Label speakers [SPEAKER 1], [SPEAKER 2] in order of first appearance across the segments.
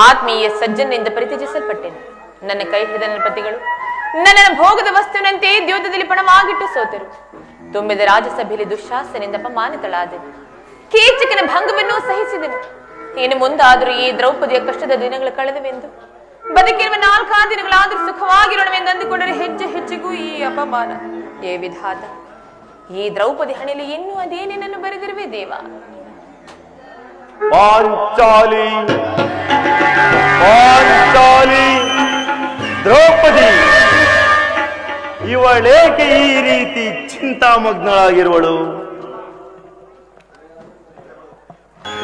[SPEAKER 1] ಆತ್ಮೀಯ ಸಜ್ಜನಿಂದ ಪರಿತ್ಯಜಿಸಲ್ಪಟ್ಟೆನು. ನನ್ನ ಕೈ ಹಿಡಿದ ನನ್ನ ಪತಿಗಳು ನನ್ನನ್ನು ಭೋಗದ ವಸ್ತುವಿನಂತೆ ದ್ಯೋತದಲ್ಲಿ ಪಣವಾಗಿಟ್ಟು ಸೋತರು. ತುಂಬಿದ ರಾಜಸಭೆಯಲ್ಲಿ ದುಶ್ಯಾಸನಿಂದ ಅಪಮಾನಿತಳಾದೆನು. ಕೀಚಕನ ಭಂಗವನ್ನು ಸಹಿಸಿದೆನು. ಇನ್ನು ಮುಂದಾದರೂ ಈ ದ್ರೌಪದಿಯ ಕಷ್ಟದ ದಿನಗಳು ಕಳೆದವೆಂದು, ಬದುಕಿರುವ 4 ದಿನಗಳಾದರೂ ಸುಖವಾಗಿರೋಣವೆಂದು ಅಂದುಕೊಂಡರೆ ಹೆಜ್ಜೆ ಹೆಜ್ಜೆಗೂ ಈ ಅಪಮಾನ. ಏ ವಿಧಾತ, ಈ ದ್ರೌಪದಿ ಹಣೆಯಲ್ಲಿ ಇನ್ನೂ ಅದೇನೇನನ್ನು ಬರೆದಿರುವೆ ದೇವ.
[SPEAKER 2] ಪಾಂಚಾಲಿ ಪಾಂಚಾಲಿ ದ್ರೌಪದಿ ಇವಳೇಕೆ ಈ ರೀತಿ ಚಿಂತಾಮಗ್ನಳಾಗಿರುವಳು?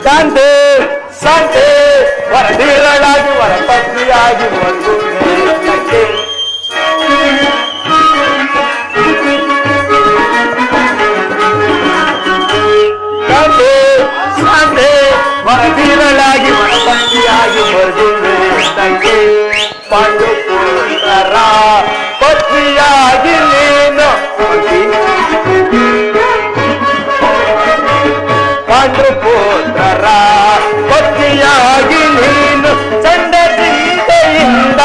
[SPEAKER 2] ಶಾಂತಿ ಶಾಂತಿ ವರದೀರಳಾಗಿ ವರಪತ್ನಿಯಾಗಿ ವರದೀರಳಾಗಿ ವರಪತ್ನಿಯಾಗಿ ಬರುವೆ ತಂಗಿ ಪಾಂಡುಪುತ್ರರ ಪತ್ನಿಯಾಗಿ ನೀನು ಪಾಂಡುಪುತ್ರರ ಪತ್ನಿಯಾಗಿ ನೀನು ಚಂಡದಿಂದ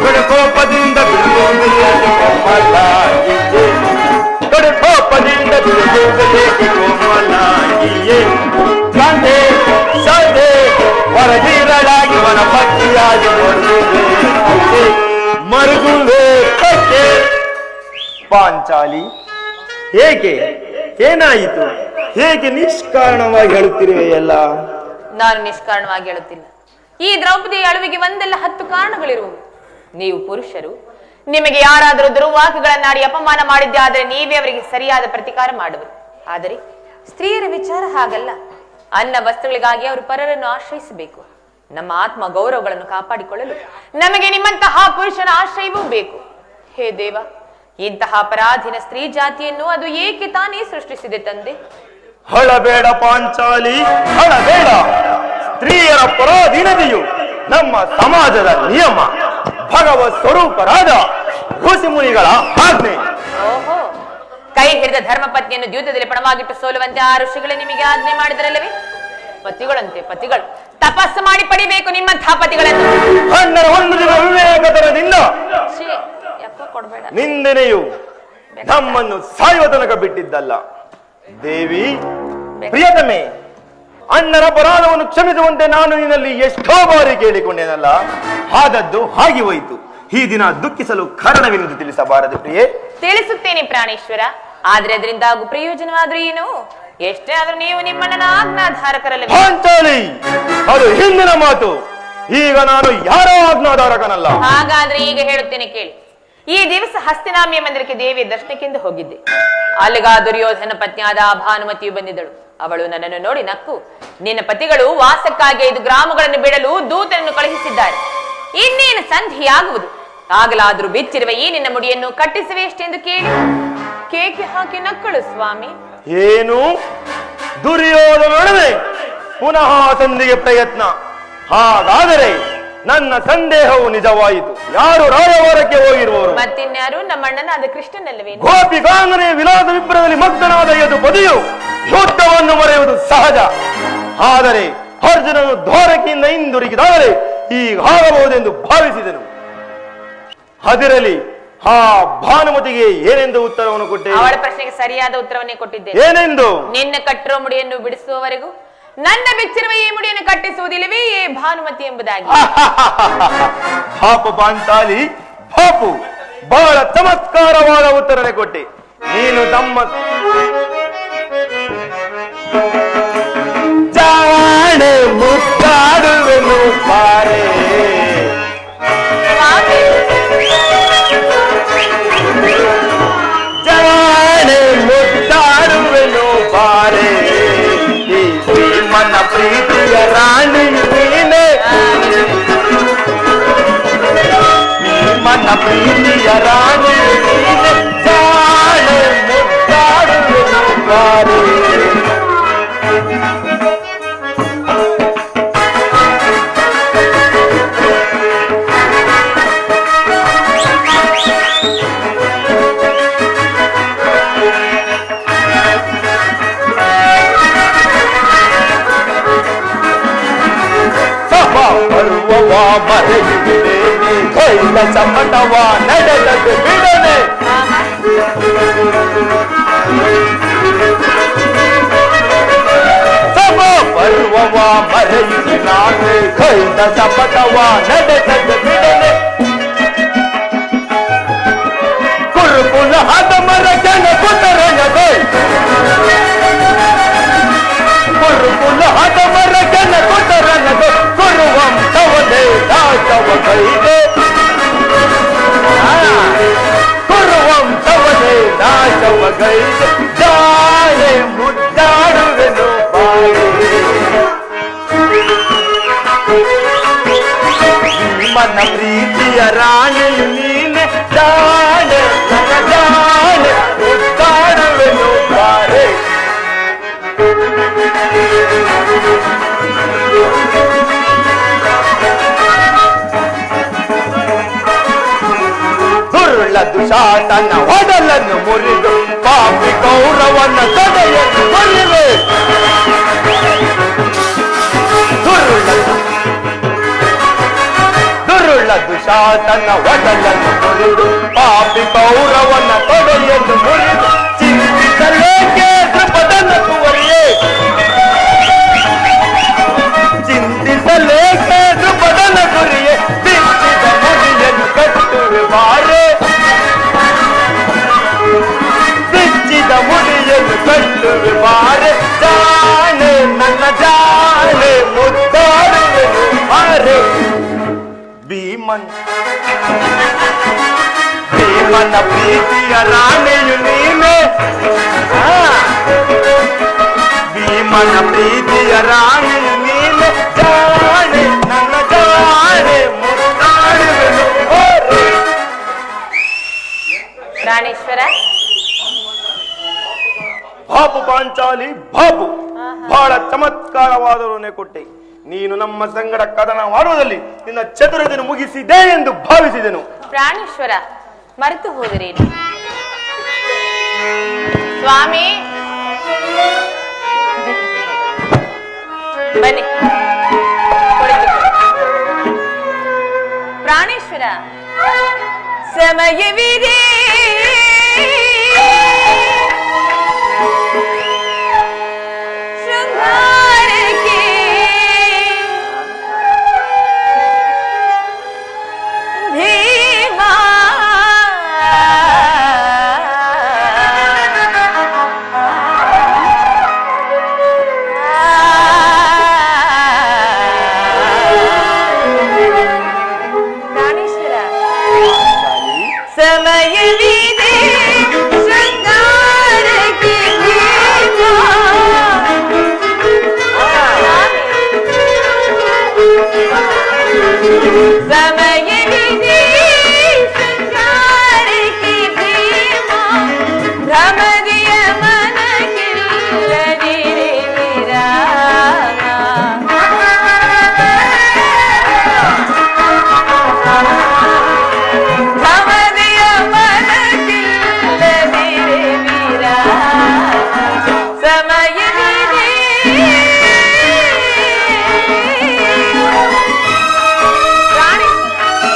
[SPEAKER 2] ಗಡಕೋಪದಿಂದ ಗಡಕೋಪದಿಂದ ವರದೀರಳಾಗಿ ವನಪಟ್ಟಿಯಾಗಿ ಮರುಗುವೆ ಕಕ್ಕೆ. ಪಾಂಚಾಲಿ, ಹೇಗೆ ಏನಾಯಿತು? ಹೇಗೆ ನಿಷ್ಕಾರಣವಾಗಿ ಹೇಳುತ್ತಿರುವೆ? ಎಲ್ಲ
[SPEAKER 1] ನಾನು ನಿಷ್ಕಾರಣವಾಗಿ ಹೇಳುತ್ತಿಲ್ಲ. ಈ ದ್ರೌಪದಿಯ ಅಳುವಿಗೆ ಒಂದಲ್ಲ 10 ಕಾರಣಗಳಿರುವುದು. ನೀವು ಪುರುಷರು, ನಿಮಗೆ ಯಾರಾದರೂ ದುರ್ವಾಕ್ಯಗಳನ್ನಾಡಿ ಅಪಮಾನ ಮಾಡಿದ್ದೆ ಆದರೆ ನೀವೇ ಅವರಿಗೆ ಸರಿಯಾದ ಪ್ರತಿಕಾರ ಮಾಡುವರು. ಆದರೆ ಸ್ತ್ರೀಯರ ವಿಚಾರ ಹಾಗಲ್ಲ. ಅನ್ನ ವಸ್ತುಗಳಿಗಾಗಿ ಅವರು ಪರರನ್ನು ಆಶ್ರಯಿಸಬೇಕು. ನಮ್ಮ ಆತ್ಮ ಗೌರವಗಳನ್ನು ಕಾಪಾಡಿಕೊಳ್ಳಲು ನಮಗೆ ನಿಮ್ಮಂತಹ ಪುರುಷನ ಆಶ್ರಯವೂ ಬೇಕು. ಹೇ ದೇವ, ಇಂತಹ ಅಪರಾಧಿನ ಸ್ತ್ರೀ ಜಾತಿಯನ್ನು ಅದು ಏಕೆ ತಾನೇ ಸೃಷ್ಟಿಸಿದೆ ತಂದೆ?
[SPEAKER 2] ಹಳಬೇಡ ಪಾಂಚಾಲಿ, ಹಳಬೇಡ. ಸ್ತ್ರೀಯರ ಪರಾಧೀನತೆಯು ನಮ್ಮ ಸಮಾಜದ ನಿಯಮ, ಭಗವತ್ ಸ್ವರೂಪರಾದ ಋಷಿ ಮುನಿಗಳ ಆಜ್ಞೆ.
[SPEAKER 1] ಓಹೋ, ಕೈ ಹಿಡಿದ ಧರ್ಮಪತ್ನಿಯನ್ನು ದ್ಯೂತದಲ್ಲಿ ಪಣವಾಗಿಟ್ಟು ಸೋಲುವಂತೆ ಆ ಋಷಿಗಳೇ ನಿಮಗೆ ಆಜ್ಞೆ ಮಾಡಿದರಲ್ಲವೇ? ಪತಿಗಳಂತೆ ಪತಿಗಳು ತಪಸ್ಸು ಮಾಡಿ ಪಡಿಬೇಕು ನಿಮ್ಮಂತಹ ಪತಿಗಳನ್ನು.
[SPEAKER 2] ಅಣ್ಣರ ಒಂದು ದಿನ ವಿವೇಕತನದಿಂದ
[SPEAKER 1] ಕೊಡಬೇಡ.
[SPEAKER 2] ನಿಂದನೆಯು ನಮ್ಮನ್ನು ಸಾಯುವ ತನಕ ಬಿಟ್ಟಿದ್ದಲ್ಲ. ದೇವಿ ಪ್ರಿಯತಮೆ, ಅಣ್ಣರ ಅಪರಾಧವನ್ನು ಕ್ಷಮಿಸುವಂತೆ ನಾನು ನಿನ್ನಲ್ಲಿ ಎಷ್ಟೋ ಬಾರಿ ಕೇಳಿಕೊಂಡೇನಲ್ಲ, ಆದದ್ದು ಹಾಗೆ ಹೋಯಿತು. ಈ ದಿನ ದುಃಖಿಸಲು ಕಾರಣವೆಂದು ತಿಳಿಸಬಾರದು ಪ್ರಿಯೆ?
[SPEAKER 1] ತಿಳಿಸುತ್ತೇನೆ ಪ್ರಾಣೇಶ್ವರ, ಆದ್ರೆ ಅದರಿಂದ ಆಗು ಪ್ರಯೋಜನವಾದ್ರೂ ಏನು? ಎಷ್ಟೇ ಆದ್ರೂ ನೀವು ನಿಮ್ಮಣ್ಣನ ಆಜ್ಞಾಧಾರಕರಲ್ಲ.
[SPEAKER 2] ಪಾಂಚಾಲಿ, ಅದು ಹಿಂದಿನ ಮಾತು. ಈಗ ನಾನು ಯಾರೋ ಆಜ್ಞಾಧಾರಕನಲ್ಲ.
[SPEAKER 1] ಹಾಗಾದ್ರೆ ಈಗ ಹೇಳುತ್ತೇನೆ ಕೇಳಿ. ಈ ದಿವಸ ಹಸ್ತಿನಾಮಿಯ ಮಂದಿರಕ್ಕೆ ದೇವಿಯ ದರ್ಶನಕ್ಕೆಂದು ಹೋಗಿದ್ದೆ. ಅಲ್ಲಿಗ ದುರ್ಯೋಧನ ಪತ್ನಿಯಾದ ಭಾನುಮತಿಯು ಬಂದಿದ್ದಳು. ಅವಳು ನನ್ನನ್ನು ನೋಡಿ ನಕ್ಕು, ನಿನ್ನ ಪತಿಗಳು ವಾಸಕ್ಕಾಗಿ 5 ಗ್ರಾಮಗಳನ್ನು ಬಿಡಲು ದೂತನನ್ನು ಕಳುಹಿಸಿದ್ದಾರೆ. ಇನ್ನೇನು ಸಂಧಿಯಾಗುವುದು, ಆಗಲಾದ್ರೂ ಬಿಚ್ಚಿರುವ ಈ ನಿನ್ನ ಮುಡಿಯನ್ನು ಕಟ್ಟಿಸುವೆ ಎಷ್ಟೆಂದು ಕೇಳಿ ಕೇಕೆ ಹಾಕಿ ನಕ್ಕಳು. ಸ್ವಾಮಿ,
[SPEAKER 2] ಏನು ದುರ್ಯೋಧನೊಡನೆ ಪುನಃ ಸಂಧಿಗೆ ಪ್ರಯತ್ನ? ಹಾಗಾದರೆ ನನ್ನ ಸಂದೇಹವು ನಿಜವಾಯಿತು. ಯಾರು ರಾಯವಾರಕ್ಕೆ ಹೋಗಿರುವರು?
[SPEAKER 1] ಮತ್ತಿನ್ಯಾರು? ನಮ್ಮಣ್ಣನಾದ ಕೃಷ್ಣನಲ್ಲವೇ?
[SPEAKER 2] ಗೋಪಿಕಾಂಗನೆ ವಿಲಾಸ ವಿಪ್ರದಲ್ಲಿ ಮಗ್ನನಾದ ಯದುಪದಿಯು ಯುದ್ಧವನ್ನು ಮರೆಯುವುದು ಸಹಜ. ಆದರೆ ಅರ್ಜುನನು ದ್ವಾರಕೆಯಿಂದ ಹಿಂದಿರುಗಿದಾಗಲೇ ಹೀಗಾಗಬಹುದೆಂದು ಭಾವಿಸಿದನು. ಅದಿರಲಿ, ಆ ಭಾನುಮತಿಗೆ ಏನೆಂದು ಉತ್ತರವನ್ನು ಕೊಟ್ಟೆ?
[SPEAKER 1] ಅವಳ ಪ್ರಶ್ನೆಗೆ ಸರಿಯಾದ ಉತ್ತರವನ್ನೇ ಕೊಟ್ಟಿದ್ದೆ.
[SPEAKER 2] ಏನೆಂದು?
[SPEAKER 1] ನಿನ್ನ ಕಟ್ಟಿರೋ ಮುಡಿಯನ್ನು ಬಿಡಿಸುವವರೆಗೂ ನನ್ನ ಬೆಚ್ಚಿರುವ ಈ ಮುಡಿಯನ್ನು ಕಟ್ಟಿಸುವುದಿಲ್ಲವೇ ಏ ಭಾನುಮತಿ ಎಂಬುದಾಗಿ.
[SPEAKER 2] ಪಾಪು ಪಾಂಚಾಲಿ ಪಾಪು, ಬಹಳ ಚಮತ್ಕಾರವಾದ ಉತ್ತರನೆ ಕೊಟ್ಟೆ. ನೀನು ತಮ್ಮ ಜಾಣೆ ಮುದ್ದಾಡುವೆನು ಬಾರೆ, ಜಾಣೆ ಮುದ್ದಾಡುವೆನು ಬಾರೆ, ಈ ಭೀಮನ ಪ್ರೀತಿಯ ರಾಣಿ ನೀನೆ, ಭೀಮನ ಪ್ರೀತಿಯ ರಾಣಿ ನೀನೆ, ಜಾಣೆ ಮುದ್ದಾಡುವೆನು ಬಾರೆ. ಬರುವವ ಮರೆಯುವುದೇ ಕೈಲ ಚಮಟವ ನಡೆದದ್ದು ಬಿಡನೆ, ಸಮ ಬರುವವ ಮರೆಯುವೆ ನಾನು ಕೈಲ ಚಮಟವ ನಡೆದದ್ದು ಬಿಡನೆ, ಕುರುಕುಲ ಹದ ಮರ ಜನ ಕುತರನದೆ, ಕುರುಕುಲ ಹದ ಮರ ಜನ ಕುತರನದೆ, ಕುರುವಂತವನೇ ದಾಟವ ಕೈದೆ, ಕುರುವಂತವನೇ ದಾಟವ ಕೈದೆ, ಜಾಣೆ ಮುದ್ದಾಡುವೆನು ಬಾಳೆ, ನಿಮ್ಮನ್ನ ಪ್ರೀತಿಯ ರಾಣಿಯು ನೀನೆ, ಜಾಣೆ ನನ್ನ ಜಾಣೆ ಮುದ್ದಾಡುವೆನು ಬಾಳೆ. ದುರುಳ ದುಶಾಸನ ಒಡಲನ್ನು ಮುರಿದು ಪಾಪಿ ಗೌರವನ ತಡೆಯನ್ನು ಕೊಲ್ಲಿವೆ, ದುರುಳ ದುಶಾಸನ ಒಡಲನ್ನು ಮುರಿದು ಪಾಪಿ ಗೌರವನ ತೊಡೆಯನ್ನು ಮುರಿದು, ಚಿಂತಿಸಲೇಕೆ ದ್ರುಪದನ ಕುವರಿಯೇ, ಚಿಂತಿಸಲೇಕೆ ದ್ರುಪದನ ಗುರಿಯೇ, ಬಿಚ್ಚಿದ ಮುಡಿಯನ್ನು ಕಟ್ಟುವೆ ಬಾರೆ, ಬಿಚ್ಚಿದ ಮುಡಿಯನ್ನು ಕಟ್ಟುವೆ ಬಾರೆ, ಜಾಣೆ ನನ್ನ ಜಾಣೆ ಮುದ್ದಾಡುವೆನು ಬಾರೆ. ಭೀಮನ ಪ್ರೀತಿಯ ರಾಣಿಯು ನೀನೆ, ಭೀಮನ ಪ್ರೀತಿಯ ರಾಣಿಯು ನೀನೆ, ಜಾಣೆ ನನ್ನ ಜಾಣೆ ಮುದ್ದಾಡುವೆನು ಬಾರೆ.
[SPEAKER 1] ಪ್ರಾಣೇಶ್ವರ,
[SPEAKER 2] ಬಾಬು ಪಾಂಚಾಲಿ ಬಾಬು, ಬಹಳ ಚಮತ್ಕಾರವಾದವನ್ನೇ ಕೊಟ್ಟೆ. ನೀನು ನಮ್ಮ ಸಂಗಡ ಕದನ ಮಾಡುವುದಲ್ಲಿ ನಿನ್ನ ಚತುರತೆಯನ್ನು ಮುಗಿಸಿದೆ ಎಂದು ಭಾವಿಸಿದೆನು.
[SPEAKER 1] ಪ್ರಾಣೇಶ್ವರ, ಮರೆತು ಹೋದರೇನು? ಸ್ವಾಮಿ ಬನ್ನಿ, ಪ್ರಾಣೇಶ್ವರ, ಸಮಯವಿದೆ ಶೃಂಗಾರಕ್ಕೆ, ಭೀಮಾ ಪ್ರಾಣೇಶ್ವರ, ಸಮಯವಿದೆ ಶೃಂಗಾರಕ್ಕೆ, ಭೀಮಾ ಸಮಯವಿದೆ ಶೃಂಗಾರಕ್ಕೆ, ಭೀಮಾ ಭ್ರಮದಿಯ ಮನಕ್ಕಿಲ್ಲದಿರೆ ವಿರಾಮ, ಭ್ರಮದಿಯ ಮನಕ್ಕಿಲ್ಲದಿರೆ ವಿರಾಮ, ಸಮಯವಿದೆ ಪ್ರಾಣೇಶ್ವರ,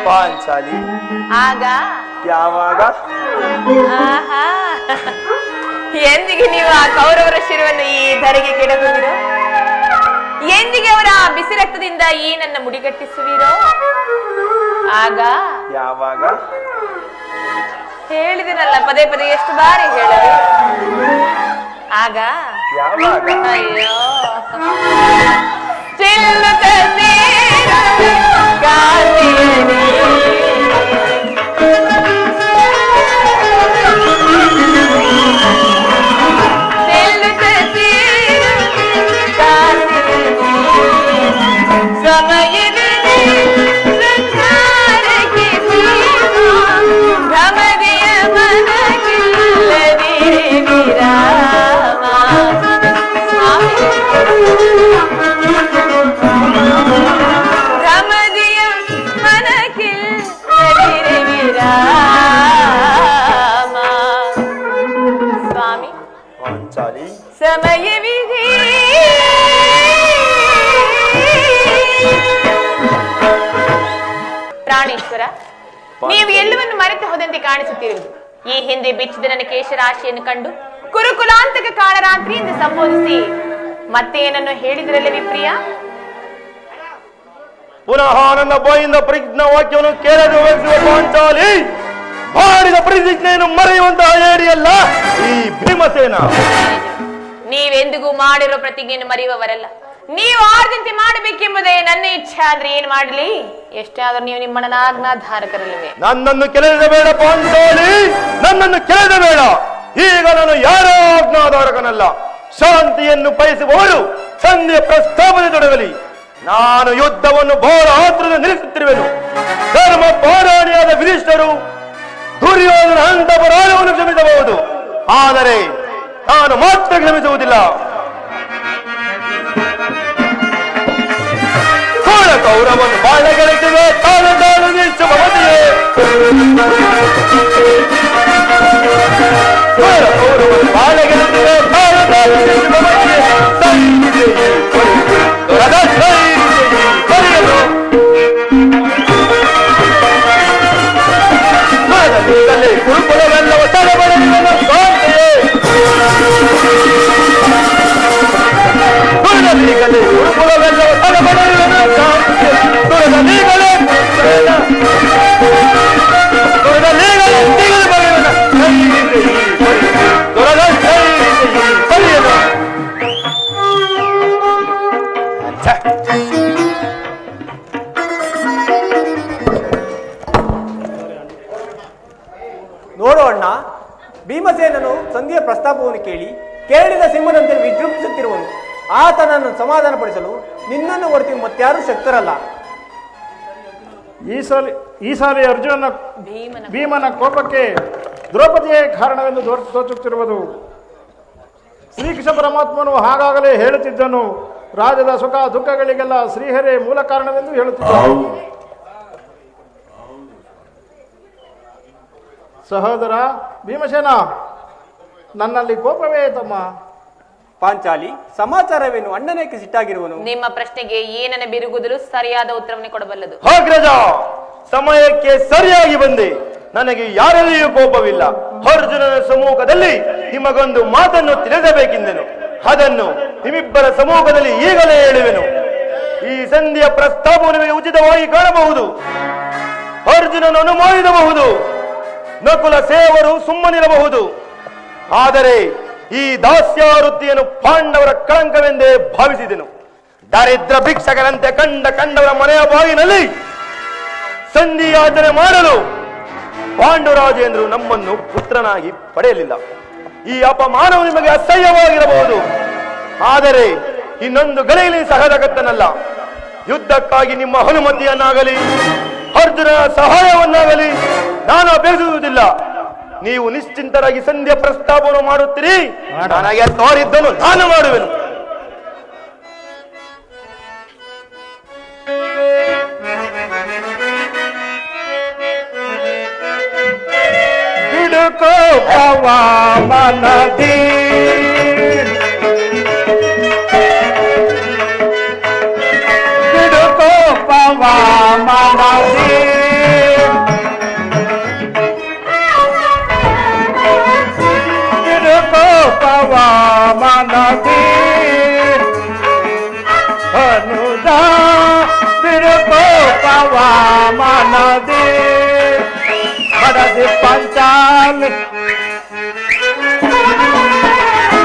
[SPEAKER 2] ಪಾಂಚಾಲಿ
[SPEAKER 1] ಆಗ
[SPEAKER 2] ಯಾವಾಗ?
[SPEAKER 1] ಆಹಾ ಎಂದಿಗೆ ನೀವು ಆ ಕೌರವರ ಶಿರವನ್ನು ಈ ಧರೆಗೆ ಕೆಡಹುವಿರೋ? ಎಂದಿಗೆ ಅವರ ಬಿಸಿ ರಕ್ತದಿಂದ ಈ ನನ್ನ ಮುಡಿಗಟ್ಟಿಸುವಿರೋ? ಆಗ
[SPEAKER 2] ಯಾವಾಗ?
[SPEAKER 1] ಹೇಳಿದಿರಲ್ಲ ಪದೇ ಪದೇ ಎಷ್ಟು ಬಾರಿ ಹೇಳಲಿ. ಆಗ
[SPEAKER 2] ಯಾವಾಗ?
[SPEAKER 1] ಅಯ್ಯೋ ಚೆಲ್ಲುತ್ತ ಸೇರುವೆ ಗಾಳಿಯಲ್ಲಿ. ಚೆಲ್ಲುತ್ತ ಸೇರುವೆ ಗಾಳಿಯಲ್ಲಿ. ಸಮಯವಿದೆ ಸಂಸಾರಕ್ಕೆ ಸೀಮಾ. ಭ್ರಮದೆಯ ಮನಗಿಲ್ಲದೆ ವಿರಾಮ. ಭ್ರಮದೆಯ ಮನಗಿಲ್ಲದೆ ವಿರಾಮ. ಸ್ವಾಮಿ
[SPEAKER 2] ಪಾಂಚಾಲಿ
[SPEAKER 1] ಸಮಯವಿದೆ. ಪ್ರಾಣೇಶ್ವರ, ನೀವು ಎಲ್ಲವನ್ನು ಮರೆತು ಹೋದಂತೆ ಕಾಣಿಸುತ್ತಿರುವುದು. ಈ ಹಿಂದೆ ಬಿಚ್ಚಿದ ನನ್ನ ಕೇಶರಾಶಿಯನ್ನು ಕಂಡು ಕುರುಕುಲಾಂತಕ ಕಾಳರಾತ್ರಿ ಎಂದು ಸಂಬೋಧಿಸಿ ಮತ್ತೆ ಏನನ್ನು ಹೇಳಿದ್ರಲ್ಲ ವಿಪ್ರಿಯ?
[SPEAKER 2] ಪುನಃ ನನ್ನ ಬಾಯಿಂದ ಪ್ರತಿಜ್ಞಾ ವಾಕ್ಯವನ್ನು ಕೇಳದೆ ಹೋಗಿಸುವ ಪಾಂಚಾಲಿ, ಮಾಡಿದ ಪ್ರತಿಜ್ಞೆಯನ್ನು ಮರೆಯುವಂತಹ ಏಡಿಯಲ್ಲ ಈ ಭೀಮಸೇನ.
[SPEAKER 1] ನೀವೆಂದಿಗೂ ಮಾಡಿರೋ ಪ್ರತಿಜ್ಞೆಯನ್ನು ಮರೆಯುವವರಲ್ಲ. ನೀವು ಆರ್ದಂತೆ ಮಾಡಬೇಕೆಂಬುದೇ ನನ್ನ ಇಚ್ಛೆ. ಆದ್ರೆ ಏನ್ ಮಾಡ್ಲಿ? ಎಷ್ಟೇ ಆದ್ರೂ ನೀವು ನಿಮ್ಮಣ್ಣನ ಆಜ್ಞಾಧಾರಕರಲ್ಲವೇ?
[SPEAKER 2] ನನ್ನನ್ನು ಕೆಳೆದ ಬೇಡ ಪಾಂಚಾಲಿ, ನನ್ನನ್ನು ಕೆಳೆದ ಬೇಡ. ಈಗ ನಾನು ಯಾರೋ ಆಜ್ಞಾಧಾರಕನಲ್ಲ. ಶಾಂತಿಯನ್ನು ಬಯಸುವವರು ಸಂಧಿಯ ಪ್ರಸ್ತಾಪನೆ ತೊಡಗಲಿ. ನಾನು ಯುದ್ಧವನ್ನು ಬಹಳ ಆತುರದಿಂದ ನಿಲ್ಲಿಸುತ್ತಿರುವೆನು. ಧರ್ಮ ಪಾರಾಣಿಯಾದ ವಿಧಿಷ್ಠರು ದುರ್ಯೋಧನ ಅಂತಪರಾಧವನ್ನು ಕ್ಷಮಿಸಬಹುದು, ಆದರೆ ನಾನು ಮಾತ್ರ ಕ್ಷಮಿಸುವುದಿಲ್ಲ. ಕೌರವನ್ನು ಬಾಳಗೆಳೆದಿವೆ ತಾನು ತಾನು ನಿಶ್ಚಮತಿಯೇ. ಕೌರವನ್ನು ಬಾಳಗೆಳೆದಿವೆ ತಾನು ತಾನು ನಿಶ್ಚಮತಿಯೇ. ಕುರುಕುಲವೆಲ್ಲವ ತಲೆಬಡೆಯುವ ಕಾಂತೆಯೇ. ದುರ್ಗಲೀಗಲೇ ಕುರುಕುಲವೆಲ್ಲವ ತಲೆಬಡೆಯುವ ಕಾಂತೆಯೇ. ದುರ್ಗಲೀಗಲೇ ದುರ್ಗಲೀಗಲೇ ತಿಗಲು ಬರೆಯುವ ದುರ್ಗ ಬರೆಯನು.
[SPEAKER 3] ನೋಡು ಅಣ್ಣ, ಭೀಮಸೇನನು ಸಂಧಿಯ ಪ್ರಸ್ತಾಪವನ್ನು ಕೇಳಿದ ಸಿಂಹದಂತೆ ವಿಜೃಂಭಿಸುತ್ತಿರುವನು. ಆತನನ್ನು ಸಮಾಧಾನಪಡಿಸಲು ನಿನ್ನನ್ನು ಹೊರತು ಮತ್ತಾರೂ ಶಕ್ತರಲ್ಲ.
[SPEAKER 4] ಈ ಸಾರಿ ಅರ್ಜುನನ ಭೀಮನ ಕೋಪಕ್ಕೆ ದ್ರೌಪದಿಯೇ ಕಾರಣವೆಂದು ತೋಚುತ್ತಿರುವುದು. ಶ್ರೀಕೃಷ್ಣ ಪರಮಾತ್ಮನು ಹಾಗಾಗಲೇ ಹೇಳುತ್ತಿದ್ದನು. ರಾಜ್ಯದ ಸುಖ ದುಃಖಗಳಿಗೆಲ್ಲ ಶ್ರೀಹರೇ ಮೂಲ ಕಾರಣವೆಂದು ಹೇಳುತ್ತಿದ್ದನು. ಸಹೋದರ ಭೀಮಸೇನ, ನನ್ನಲ್ಲಿ ಕೋಪವೇ ತಮ್ಮ.
[SPEAKER 3] ಪಾಂಚಾಲಿ, ಸಮಾಚಾರವೇನು? ಅಣ್ಣನೇಕೆ ಸಿಟ್ಟಾಗಿರುವನು?
[SPEAKER 1] ನಿಮ್ಮ ಪ್ರಶ್ನೆಗೆ ಏನನ್ನ ಬಿರುಗುದರೂ ಸರಿಯಾದ ಉತ್ತರವನ್ನು ಕೊಡಬಲ್ಲದು.
[SPEAKER 2] ಅಗ್ರಜ, ಸಮಯಕ್ಕೆ ಸರಿಯಾಗಿ ಬಂದೆ. ನನಗೆ ಯಾರಲ್ಲಿಯೂ ಕೋಪವಿಲ್ಲ. ಅರ್ಜುನನ ಸಮ್ಮುಖದಲ್ಲಿ ನಿಮಗೊಂದು ಮಾತನ್ನು ತಿಳಿಸಬೇಕೆಂದೆನು. ಅದನ್ನು ನಿಮ್ಮಿಬ್ಬರ ಸಮ್ಮುಖದಲ್ಲಿ ಈಗಲೇ ಹೇಳುವೆನು. ಈ ಸಂಧಿಯ ಪ್ರಸ್ತಾಪವು ನಿಮಗೆ ಉಚಿತವಾಗಿ ಕಾಣಬಹುದು. ಅರ್ಜುನನು ಅನುಮೋದಿಸಬಹುದು, ನಕುಲ ಸೇವರು ಸುಮ್ಮನಿರಬಹುದು. ಆದರೆ ಈ ದಾಸ್ಯಾವೃತ್ತಿಯನ್ನು ಪಾಂಡವರ ಕಳಂಕವೆಂದೇ ಭಾವಿಸಿದೆನು. ದರಿದ್ರ ಭಿಕ್ಷಕರಂತೆ ಕಂಡವರ ಮನೆಯ ಬಾಗಿನಲ್ಲಿ ಸಂಧಿಯಾಚನೆ ಮಾಡಲು ಪಾಂಡುರಾಜೇಂದ್ರರು ನಮ್ಮನ್ನು ಪುತ್ರನಾಗಿ ಪಡೆಯಲಿಲ್ಲ. ಈ ಅಪಮಾನವು ನಿಮಗೆ ಅಸಹ್ಯವಾಗಿರಬಹುದು, ಆದರೆ ಇನ್ನೊಂದು ಗಳಿಗೆಯಲ್ಲಿ ಸಹಜಗತ್ತನಲ್ಲ. ಯುದ್ಧಕ್ಕಾಗಿ ನಿಮ್ಮ ಅನುಮತಿಯನ್ನಾಗಲಿ ಅರ್ಜುನ ಸಹಾಯವನ್ನಾಗಲಿ ನಾನು ಅಪೇಕ್ಷಿಸುವುದಿಲ್ಲ. ನೀವು ನಿಶ್ಚಿಂತರಾಗಿ ಸಂಧ್ಯಾ ಪ್ರಸ್ತಾಪವನ್ನು ಮಾಡುತ್ತೀರಿ, ನನಗೆ ತೋರಿದ್ದನ್ನು ನಾನು ಮಾಡುವೆನು.
[SPEAKER 4] ಬಿಡುಕೋ ಪವನದಿ ಬಿಡುಕೋ ಪವನದಿ ಮನದಿ ಅನುದ ಬಿಡುಕೋಪವ ಮನದಿ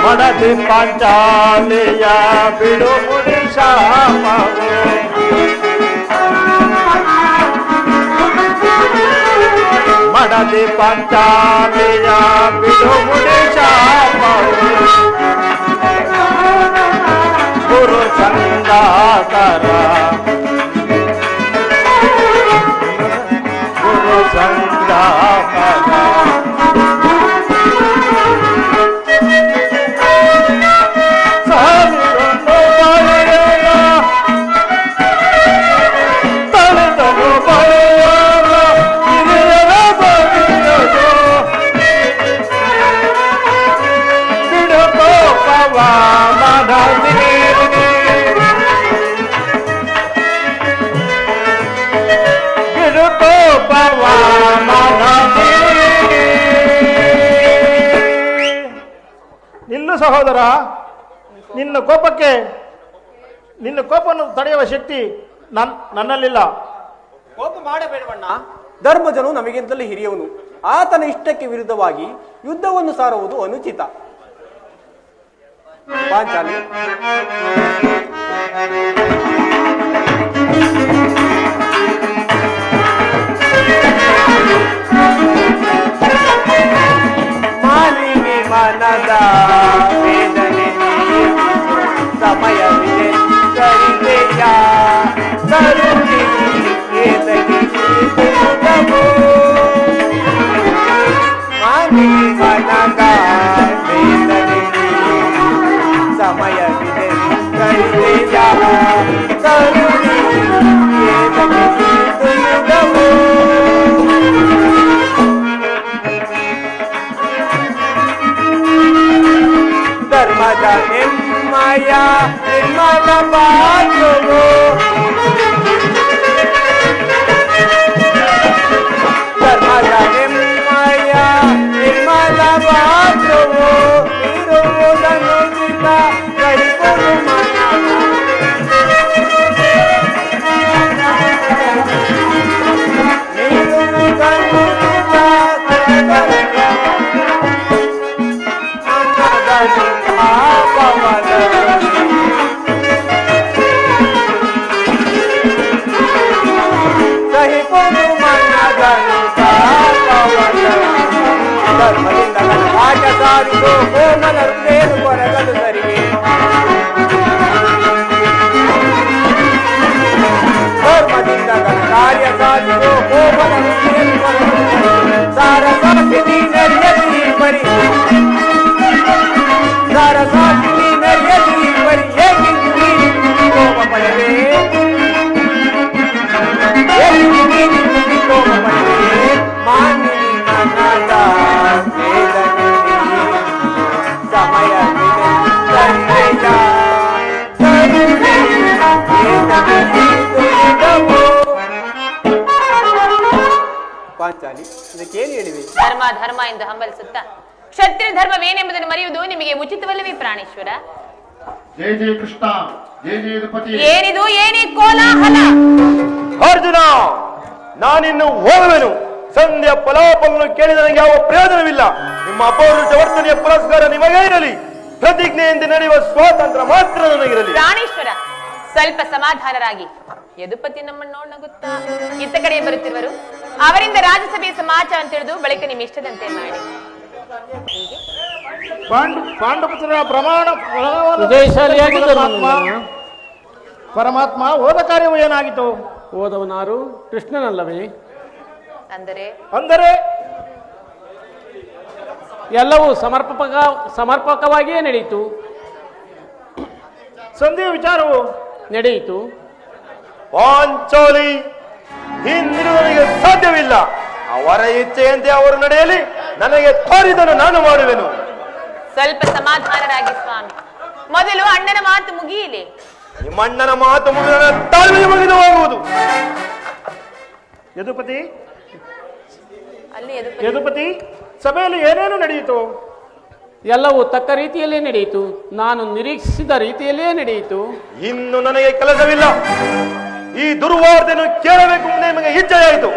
[SPEAKER 4] ಮಡದಿ ಪಾಂಚಾಲಿಯ ಬಿಡು ಮುಡಿ ಶಾಪವು ಮಡದಿ ಪಾಂಚಾಲಿಯ ಬಿಡು ಮುಡಿ ಶಾಪವು ಗುರು ಸಂಗಾಕರ ಗುರು ಸಂಗಾಕರ ನಿಲ್ಲು ಸಹೋದರ, ನಿನ್ನ ಕೋಪವನ್ನು ತಡೆಯುವ ಶಕ್ತಿ ನನ್ನಲ್ಲಿಲ್ಲ.
[SPEAKER 3] ಕೋಪ ಮಾಡಬೇಡವಣ್ಣ. ಧರ್ಮಜನು ನಮಗಿಂತಲೂ ಹಿರಿಯವನು. ಆತನ ಇಷ್ಟಕ್ಕೆ ವಿರುದ್ಧವಾಗಿ ಯುದ್ಧವನ್ನು ಸಾರುವುದು ಅನುಚಿತ. ಪಾಂಚಾಲಿ,
[SPEAKER 5] ಮಾನಿನಿ ಮನದ ವೇದನೆ ಸಮಯವಿದೆ ಸರಿದೆಯ ಸರುಣಿ ಏತಕ್ಕೆ ತಿಳಿದುದವು ಮಾನಿನಿ ಮನದ ವೇದನೆ ಸಮಯವಿದೆ ಸರಿದೆಯ ಸರುಣಿ ಏತಕ್ಕೆ ತಿಳಿದುದವು ಧರ್ಮದ ನಿಮ್ಮಯ ನಿರ್ಮಲ ಬಾಳುವು ಧರ್ಮದ ನಿಮ್ಮಯ ನಿರ್ಮಲ ಬಾಳುವು ಇರುವುದನ್ನು ಚಿತ್ತ ಕೈಕೊಡು ಮನ ನೀಡುವುದನ್ನು ಚಿತ್ತ ಧರ್ಮದಿಂದ ಆಟ ಸಾರಿದು ಕೋಮಲ ಹೃದಯನು ಕೊರಗಲು ಸರಿಗೆ ಧರ್ಮದಿಂದ ಕಾರ್ಯ ಸಾರಿದು ಕೋಮಲ ಹೃದಯನು ಕೊರಗಲು ಸಾರಸಾಕ್ಷಿ ನರಿಯದಿ ಬರಿ ಸಾರಸಾಕ್ಷಿ ನರಿಯದಿ ಬರಿ ಹೇಗಿದ್ದು ಕೋಮ ಪಡೆವೆ ಕೋಮ ಪಡೆವೆ ಮಾನ್ಯ ಸಮಯ
[SPEAKER 3] ಪಾಂಚಾಲಿ, ಇದಕ್ಕೇನು ಹೇಳಿವೆ?
[SPEAKER 1] ಧರ್ಮ ಧರ್ಮ ಎಂದು ಹಂಬಲಿಸುತ್ತಾ ಕ್ಷತ್ರಿಯ ಧರ್ಮವೇನೆಂಬುದನ್ನು ಮರೆಯುವುದು ನಿಮಗೆ ಉಚಿತವಲ್ಲವೇ ಪ್ರಾಣೇಶ್ವರ?
[SPEAKER 4] ಜಯ ಜಯ ಕೃಷ್ಣ, ಜಯ ಜಯ ಯದುಪತಿ.
[SPEAKER 1] ಏನಿದು, ಏನೇ ಕೋಲಾಹಲ?
[SPEAKER 2] ಅರ್ಜುನ, ನಾನಿನ್ನು ಹೋಗುವೆನು. ಸಂಧ್ಯಾ ಫಲಾಫಲವನ್ನು ಕೇಳಿದ ನನಗೆ ಯಾವ ಪ್ರಯೋಜನವಿಲ್ಲ. ನಿಮ್ಮ ಅಪೌರುಷ ವರ್ತನೆಯ ಪುರಸ್ಕಾರ ನಿಮಗೇ ಇರಲಿ. ಪ್ರತಿಜ್ಞೆಯಂತೆ ನಡೆಯುವ ಸ್ವಾತಂತ್ರ್ಯ ಮಾತ್ರ ನನಗಿರಲಿ.
[SPEAKER 1] ಪ್ರಾಣೇಶ್ವರ, ಸ್ವಲ್ಪ ಸಮಾಧಾನರಾಗಿ. ಯದುಪತಿ ನಮ್ಮನ್ನು ನೋಡಗುತ್ತಾ ಇತ್ತ ಕಡೆ ಬರುತ್ತಿರುವರು. ಅವರಿಂದ ರಾಜ್ಯಸಭೆಯ ಸಮಾಚಾರ ತಿಳಿದು ಬಳಿಕ ನಿಮ್ಮ ಇಷ್ಟದಂತೆ ಮಾಡಿ.
[SPEAKER 4] ಪಾಂಡುಪುತ್ರರ ಪ್ರಮಾಣ ಪರಮಾತ್ಮ ಹೋದ ಕಾರ್ಯವು ಏನಾಗಿತ್ತು?
[SPEAKER 5] ಓದವನಾರು ಕೃಷ್ಣನಲ್ಲವೇ?
[SPEAKER 1] ಅಂದರೆ
[SPEAKER 5] ಎಲ್ಲವೂ ಸಮರ್ಪಕವಾಗಿಯೇ ನಡೆಯಿತು.
[SPEAKER 4] ಸಂಧಿಯ ವಿಚಾರವು
[SPEAKER 5] ನಡೆಯಿತು.
[SPEAKER 2] ಪಾಂಚಾಲಿ, ಹಿಂದಿರುಗಲಿಗೆ ಸಾಧ್ಯವಿಲ್ಲ. ಅವರ ಇಚ್ಛೆಯಂತೆ ಅವರು ನಡೆಯಲಿ. ನನಗೆ ತೋರಿದನ್ನು ನಾನು ಮಾಡುವೆನು.
[SPEAKER 1] ಸ್ವಲ್ಪ ಸಮಾಧಾನರಾಗಿ ಸ್ವಾಮಿ. ಮೊದಲು ಅಣ್ಣನ ಮಾತು ಮುಗಿಯಲಿ.
[SPEAKER 2] ನಿಮ್ಮ ಅಣ್ಣನ ಮಾತು ಮುಗಿದ ತಾಳ್ಮೆ ಮುಗಿದು ಹೋಗುವುದು.
[SPEAKER 4] ಯದುಪತಿ,
[SPEAKER 1] ಅಲ್ಲಿ
[SPEAKER 4] ಯದುಪತಿ, ಸಭೆಯಲ್ಲಿ ಏನೇನು ನಡೆಯಿತು?
[SPEAKER 5] ಎಲ್ಲವೂ ತಕ್ಕ ರೀತಿಯಲ್ಲೇ ನಡೆಯಿತು. ನಾನು ನಿರೀಕ್ಷಿಸಿದ ರೀತಿಯಲ್ಲೇ ನಡೆಯಿತು.
[SPEAKER 2] ಇನ್ನು ನನಗೆ ಕೆಲಸವಿಲ್ಲ. ಈ ದುರ್ವಾರ್ತೆಯನ್ನು ಕೇಳಬೇಕು ನಿಮಗೆ ಇಚ್ಛೆಯಾಯಿತು.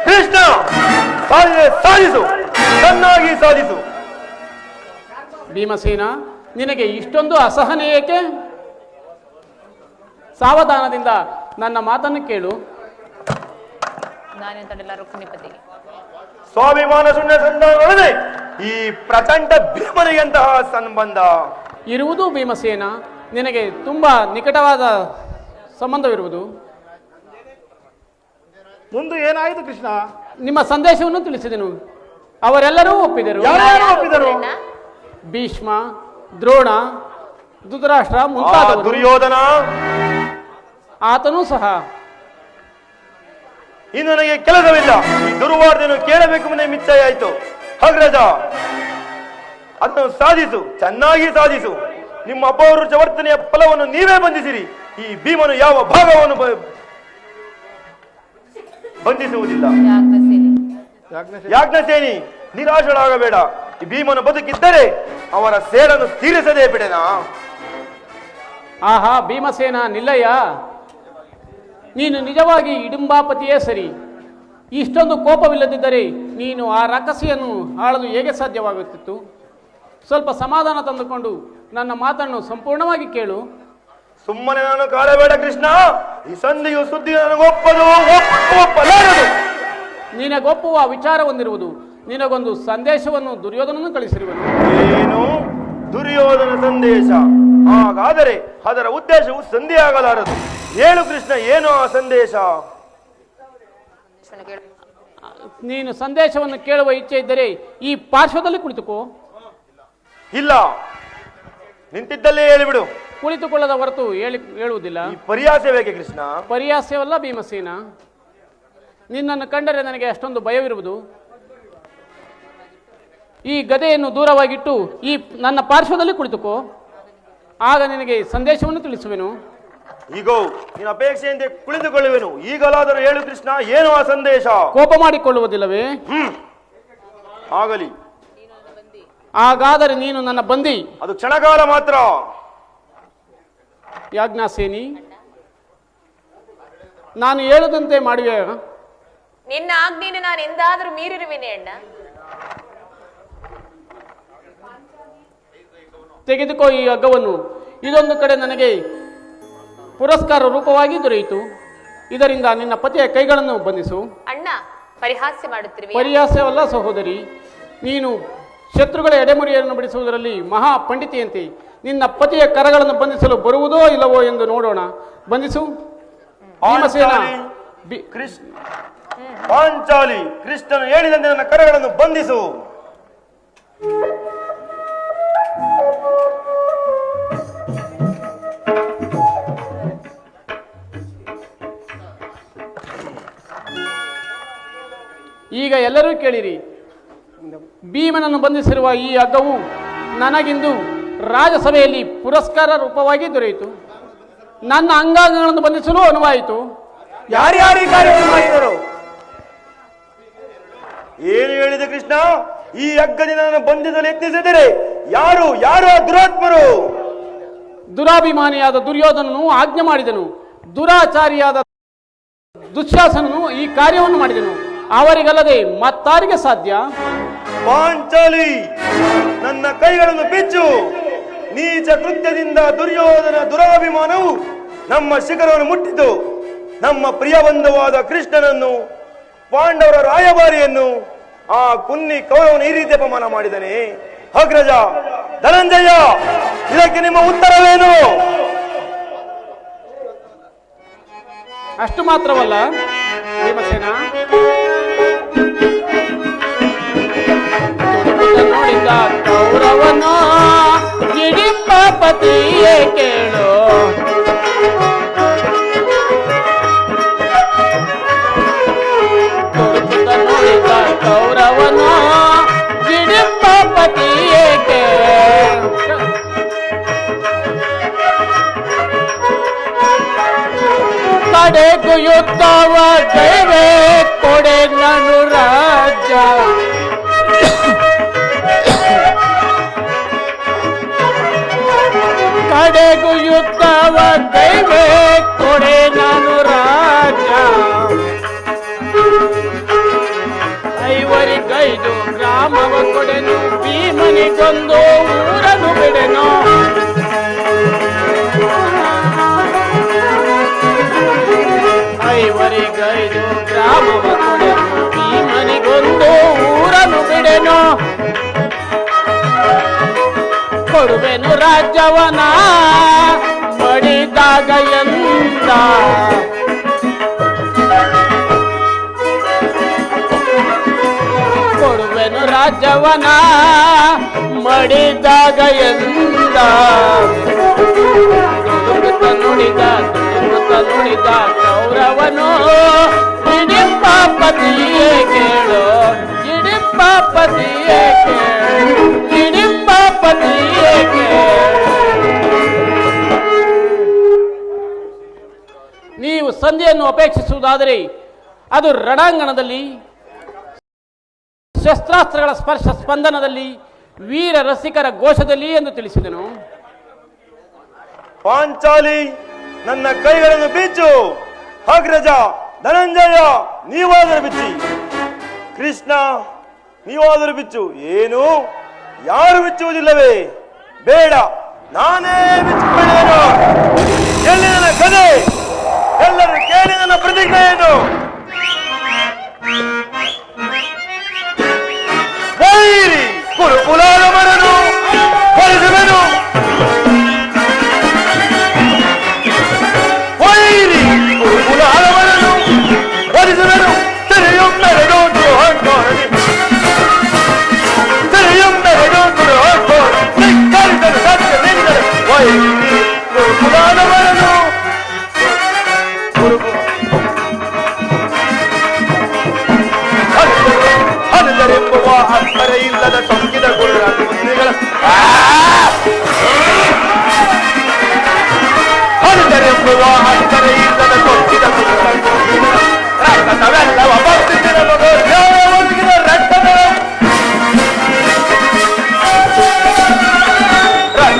[SPEAKER 2] ಕೃಷ್ಣ, ಸಾಧಿಸು, ಚೆನ್ನಾಗಿ ಸಾಧಿಸು.
[SPEAKER 5] ಭೀಮಸೇನ, ನಿನಗೆ ಇಷ್ಟೊಂದು ಅಸಹನೆ ಏಕೆ? ಸಾವಧಾನದಿಂದ ನನ್ನ ಮಾತನ್ನು ಕೇಳು.
[SPEAKER 1] ನಾನೇನು ತಡೆಲ್ಲ ರುಕ್ಮಿಣಿಪತಿಗೆ.
[SPEAKER 2] ಸ್ವಾಭಿಮಾನ ಶೂನ್ಯ ಸಂಧಾನಗಳೇ ಈ ಪ್ರಚಂಡ ಭೀಮನಿಗೆಂತಹ ಸಂಬಂಧ
[SPEAKER 5] ಇರುವುದು. ಭೀಮಸೇನ, ನಿನಗೆ ತುಂಬಾ ನಿಕಟವಾದ ಸಂಬಂಧವಿರುವುದು.
[SPEAKER 6] ಮುಂದೆ ಏನಾಯಿತು ಕೃಷ್ಣ?
[SPEAKER 5] ನಿಮ್ಮ ಸಂದೇಶವನ್ನು ತಿಳಿಸಿದೆನು. ಅವರೆಲ್ಲರೂ ಒಪ್ಪಿದರು.
[SPEAKER 6] ಯಾರ್ಯಾರು ಒಪ್ಪಿದರು?
[SPEAKER 5] ಭೀಷ್ಮ, ದ್ರೋಣ, ಧೃತರಾಷ್ಟ್ರ
[SPEAKER 2] ಆ
[SPEAKER 5] ಮುಂತಾದವರು.
[SPEAKER 2] ದುರ್ಯೋಧನ
[SPEAKER 5] ಆತನೂ ಸಹ.
[SPEAKER 2] ಇನ್ನು ನನಗೆ ಕೆಲಸವಿಲ್ಲ. ಈ ದುರ್ವಾರ್ತೆಯನ್ನು ಕೇಳಬೇಕು ಮಿಚ್ಛೆಯಾಯಿತು. ಅಗ್ರಜ, ಅದನ್ನು ಸಾಧಿಸು, ಚೆನ್ನಾಗಿ ಸಾಧಿಸು. ನಿಮ್ಮ ಅಪೌರುಷ ವರ್ತನೆಯ ಫಲವನ್ನು ನೀವೇ ಬಂಧಿಸಿರಿ. ಈ ಭೀಮನು ಯಾವ ಭಾಗವನ್ನು ಬಂಧಿಸುವುದಿಲ್ಲ. ಯಾಜ್ಞಸೇನಿ, ನಿರಾಶರಾಗಬೇಡ. ಈ ಭೀಮನು ಬದುಕಿದ್ದರೆ ಅವರ ಸೇಡನ್ನು ತೀರಿಸದೇ ಬಿಡೆನಾ?
[SPEAKER 5] ಆಹಾ ಭೀಮಸೇನ, ನಿಲ್ಲಯ್ಯ. ನೀನು ನಿಜವಾಗಿ ಇಡುಂಬಾಪತಿಯೇ ಸರಿ. ಇಷ್ಟೊಂದು ಕೋಪವಿಲ್ಲದಿದ್ದರೆ ನೀನು ಆ ರಕ್ಕಸಿಯನ್ನು ಆಳಲು ಹೇಗೆ ಸಾಧ್ಯವಾಗುತ್ತಿತ್ತು? ಸ್ವಲ್ಪ ಸಮಾಧಾನ ತಂದುಕೊಂಡು ನನ್ನ ಮಾತನ್ನು ಸಂಪೂರ್ಣವಾಗಿ ಕೇಳು.
[SPEAKER 2] ಸುಮ್ಮನೆ ನಾನು ಕಾಡಬೇಡ ಕೃಷ್ಣ. ಈ ಸಂಧಿಯು ಸುದ್ದಿ ಒಪ್ಪಲಾರದು.
[SPEAKER 5] ನಿನಗೊಪ್ಪುವ ವಿಚಾರ ಹೊಂದಿರುವುದು. ನಿನಗೊಂದು ಸಂದೇಶವನ್ನು ದುರ್ಯೋಧನನು ಕಳಿಸಿರುವನು.
[SPEAKER 2] ಏನು ದುರ್ಯೋಧನ ಸಂದೇಶ? ಹಾಗಾದರೆ ಅದರ ಉದ್ದೇಶವು ಸಂಧಿಯಾಗಲಾರದು. ಹೇಳು ಕೃಷ್ಣ, ಏನು ಆ ಸಂದೇಶ?
[SPEAKER 5] ನೀನು ಸಂದೇಶವನ್ನು ಕೇಳುವ ಇಚ್ಛೆ ಇದ್ದರೆ ಈ ಪಾರ್ಶ್ವದಲ್ಲಿ ಕುಳಿತುಕೋ.
[SPEAKER 2] ಇಲ್ಲ, ನಿಂತಿದ್ದಲ್ಲೇ ಹೇಳಿಬಿಡು.
[SPEAKER 5] ಕುಳಿತುಕೊಳ್ಳದ ಹೊರತು ಹೇಳುವುದಿಲ್ಲ.
[SPEAKER 2] ಈ ಪರ್ಯಾಸ ಬೇಕೆ ಕೃಷ್ಣ?
[SPEAKER 5] ಪರ್ಯಾಸವಲ್ಲ ಭೀಮಸೇನ. ನಿನ್ನನ್ನು ಕಂಡರೆ ನನಗೆ ಅಷ್ಟೊಂದು ಭಯವಿರುವುದು. ಈ ಗದೆಯನ್ನು ದೂರವಾಗಿಟ್ಟು ಈ ನನ್ನ ಪಾರ್ಶ್ವದಲ್ಲಿ ಕುಳಿತುಕೋ. ಆಗ ನಿನಗೆ ಸಂದೇಶವನ್ನು ತಿಳಿಸುವೆನು.
[SPEAKER 2] ಈಗೋ ನಿನ್ನ ಅಪೇಕ್ಷೆಯಂತೆ ಕುಳಿತುಕೊಳ್ಳುವೆನು. ಈಗಲಾದರೂ ಹೇಳು ಕೃಷ್ಣ, ಏನು ಆ ಸಂದೇಶ?
[SPEAKER 5] ಕೋಪ ಮಾಡಿಕೊಳ್ಳುವುದಿಲ್ಲವೇ?
[SPEAKER 2] ಆಗಲಿ.
[SPEAKER 5] ಹಾಗಾದರೆ ನೀನು ನನ್ನ ಬಂದಿ.
[SPEAKER 2] ಅದು ಕ್ಷಣಕಾಲ ಮಾತ್ರ.
[SPEAKER 5] ಯಾಜ್ಞಾಸೇನಿ, ನಾನು ಹೇಳದಂತೆ ಮಾಡುವೆ.
[SPEAKER 1] ನಿನ್ನ ಆಜ್ಞೆಯನ್ನು ನಾನು ಎಂದಾದರೂ ಮೀರಿರುವೆನೆ ಅಣ್ಣ.
[SPEAKER 5] ತೆಗೆದುಕೋ ಈ ಹಗ್ಗವನ್ನು. ಇದೊಂದು ಕಡೆ ನನಗೆ ಪುರಸ್ಕಾರ ರೂಪವಾಗಿ ದೊರೆಯಿತು. ಇದರಿಂದ ನಿನ್ನ ಪತಿಯ ಕೈಗಳನ್ನು ಬಂಧಿಸು.
[SPEAKER 1] ಅಣ್ಣ, ಪರಿಹಾಸ್ಯ ಮಾಡುತ್ತಿರುವೆ.
[SPEAKER 5] ಪರ್ಯಾಸವಲ್ಲ ಸಹೋದರಿ. ನೀನು ಶತ್ರುಗಳ ಎಡೆಮುರಿಯನ್ನು ಬಿಡಿಸುವುದರಲ್ಲಿ ಮಹಾ ಪಂಡಿತಿಯಂತೆ ನಿನ್ನ ಪತಿಯ ಕರಗಳನ್ನು ಬಂಧಿಸಲು ಬರುವುದೋ ಇಲ್ಲವೋ ಎಂದು ನೋಡೋಣ. ಬಂಧಿಸು. ಭೀಮಸೇನ,
[SPEAKER 2] ಪಾಂಚಾಲಿ, ಕೃಷ್ಣನು ಹೇಳಿದಂತೆ ನನ್ನ ಕರಗಳನ್ನು ಬಂಧಿಸು.
[SPEAKER 5] ಈಗ ಎಲ್ಲರೂ ಕೇಳಿರಿ. ಭೀಮನನ್ನು ಬಂಧಿಸಿರುವ ಈ ಹಗ್ಗವು ನನಗಿಂದು ರಾಜಸಭೆಯಲ್ಲಿ ಪುರಸ್ಕಾರ ರೂಪವಾಗಿ ದೊರೆಯಿತು. ನನ್ನ ಅಂಗಾಂಗಗಳನ್ನು ಬಂಧಿಸಲು ಅನುವಾಯಿತು.
[SPEAKER 3] ಯಾರ್ಯಾರು ಈ ಕಾರ್ಯವನ್ನು ಮಾಡಿದರು?
[SPEAKER 2] ಏನು ಹೇಳಿದೆ ಕೃಷ್ಣ? ಈ ಹಗ್ಗದಿಂದ ನಾನು ಬಂಧಿಸಲು ಯತ್ನಿಸಿದರೆ ಯಾರು ಯಾರು ದುರಾತ್ಮರು?
[SPEAKER 5] ದುರಾಭಿಮಾನಿಯಾದ ದುರ್ಯೋಧನನು ಆಜ್ಞೆ ಮಾಡಿದನು. ದುರಾಚಾರಿಯಾದ ದುಶ್ಯಾಸನನು ಈ ಕಾರ್ಯವನ್ನು ಮಾಡಿದನು. ಅವರಿಗಲ್ಲದೆ ಮತ್ತಾರಿಗೆ ಸಾಧ್ಯ?
[SPEAKER 2] ಪಾಂಚಾಲಿ, ನನ್ನ ಕೈಗಳನ್ನು ಬಿಚ್ಚು. ನೀಚ ಕೃತ್ಯದಿಂದ ದುರ್ಯೋಧನ ದುರಾಭಿಮಾನವು ನಮ್ಮ ಶಿಖರವನ್ನು ಮುಟ್ಟಿತು. ನಮ್ಮ ಪ್ರಿಯ ಬಂಧುವಾದ ಕೃಷ್ಣನನ್ನು, ಪಾಂಡವರ ರಾಯಭಾರಿಯನ್ನು, ಆ ಕುನ್ನಿ ಕೌರವನು ಈ ರೀತಿ ಅಪಮಾನ ಮಾಡಿದನೆ. ಅಗ್ರಜ ಧನಂಜಯ, ಇದಕ್ಕೆ ನಿಮ್ಮ ಉತ್ತರವೇನು?
[SPEAKER 5] ಅಷ್ಟು ಮಾತ್ರವಲ್ಲ ಭೀಮಸೇನ, ನೋಡಿದ ಕೌರವನು ಹಿಡಿಂಬಾಪತಿಯೇ ಕೇಳು. ನೋಡಿದ ಕೌರವನು ಹಿಡಿಂಬಾಪತಿಯೇ ಕೇಳು. ಕಡೆಗೂ ಯುದ್ಧವ ಜಯವೇ ಕೊಡೆ ನಾನು ರಾಜ್ಯ. ರಾಜ್ಯವ ಕೈಗೆ ಕೊಡೆ ನಾನು ರಾಜ್ಯ ಐವರಿಗೈದು ಗ್ರಾಮವ ಕೊಡೆನು ಭೀಮನಿಗೊಂದು ಊರನ್ನು ಬಿಡೆನು ಐವರಿಗೈದು ಗ್ರಾಮವ ಕೊಡೆನು ಭೀಮನಿಗೊಂದು ಊರನ್ನು ಬಿಡೆನು ಕೊಡುವೆನು ರಾಜ್ಯವನ ಮಡಿದಾಗ ಎಂದ ಕೊಡುವೆನು ರಾಜ್ಯವನ ಮಡಿದಾಗ ಎಂದ ದುಡುಗುತ್ತ ನುಡಿದ ಕೌರವನು ಇಡಿಂಬಾಪತಿಯೇ ಕೇಳು ಇಡಿಂಬಾಪತಿಯೇ ಕೇಳು ಇಡಿಂಬಾಪತಿಯೇ ನೀವು ಸಂಧಿಯನ್ನು ಅಪೇಕ್ಷಿಸುವುದಾದರೆ ಅದು ರಣಾಂಗಣದಲ್ಲಿ ಶಸ್ತ್ರಾಸ್ತ್ರಗಳ ಸ್ಪರ್ಶ ಸ್ಪಂದನದಲ್ಲಿ ವೀರ ರಸಿಕರ ಘೋಷದಲ್ಲಿ ಎಂದು ತಿಳಿಸಿದನು.
[SPEAKER 2] ಪಾಂಚಾಲಿ ನನ್ನ ಕೈಗಳನ್ನು ಬಿಚ್ಚು. ಅಗ್ರಜ ಧನಂಜಯ ನೀವಾದರೂ ಬಿಚ್ಚಿ. ಕೃಷ್ಣ ನೀವಾದರೂ ಬಿಚ್ಚು. ಏನು ಯಾರು ಬಿಚ್ಚುವುದಿಲ್ಲವೇ? ಬೇಡ, ನಾನೇ ಬಿಚ್ಚಿಕೊಳ್ಳೇನು. ಎಲ್ಲಿ ನನ್ನ ಕಥೆ? ಎಲ್ಲರೂ ಕೇಳಿ ನನ್ನ ಪ್ರತಿಜ್ಞೆ ಏನು? ವೈರಿ ಕುರುಕುಲಾದ ಮರನು ಹೊರಿಸುವೆನು. ವೈರಿ ಕುರುಕುಲಾದ ಮರನು ಹೊರಿಸುವೆನು. ತೆರೆಯೊಮ್ಮೆರಡು ದ್ರೋಹಂಕೋರನಿ ತೆರೆಯೊಮ್ಮೆರಡು ದ್ರೋಹಂಕೋರ ಧಿಕ್ಕರಿಸಲು ಸತ್ಯ ನಿಂದರೆ. ವೈರಿ ಕುರುಕುಲಾದ ಮರನು ಅನುಜರೆಂಬುವ ಅಕ್ಕರೆ ಇಲ್ಲದ ಸೊಕ್ಕಿದ ಗುರುರಾಜ ಮಂತ್ರಿಗಳ ಅನುಜರೆಂಬುವ ಅಕ್ಕರೆ ಇಲ್ಲದ ಸೊಕ್ಕಿದ ಗುರುರಾಜ ಮಂತ್ರಿಗಳ ರಕ್ತವೆಲ್ಲವ ಬರ್ತಿದ್ದಿರಲು ಒದಗಿದ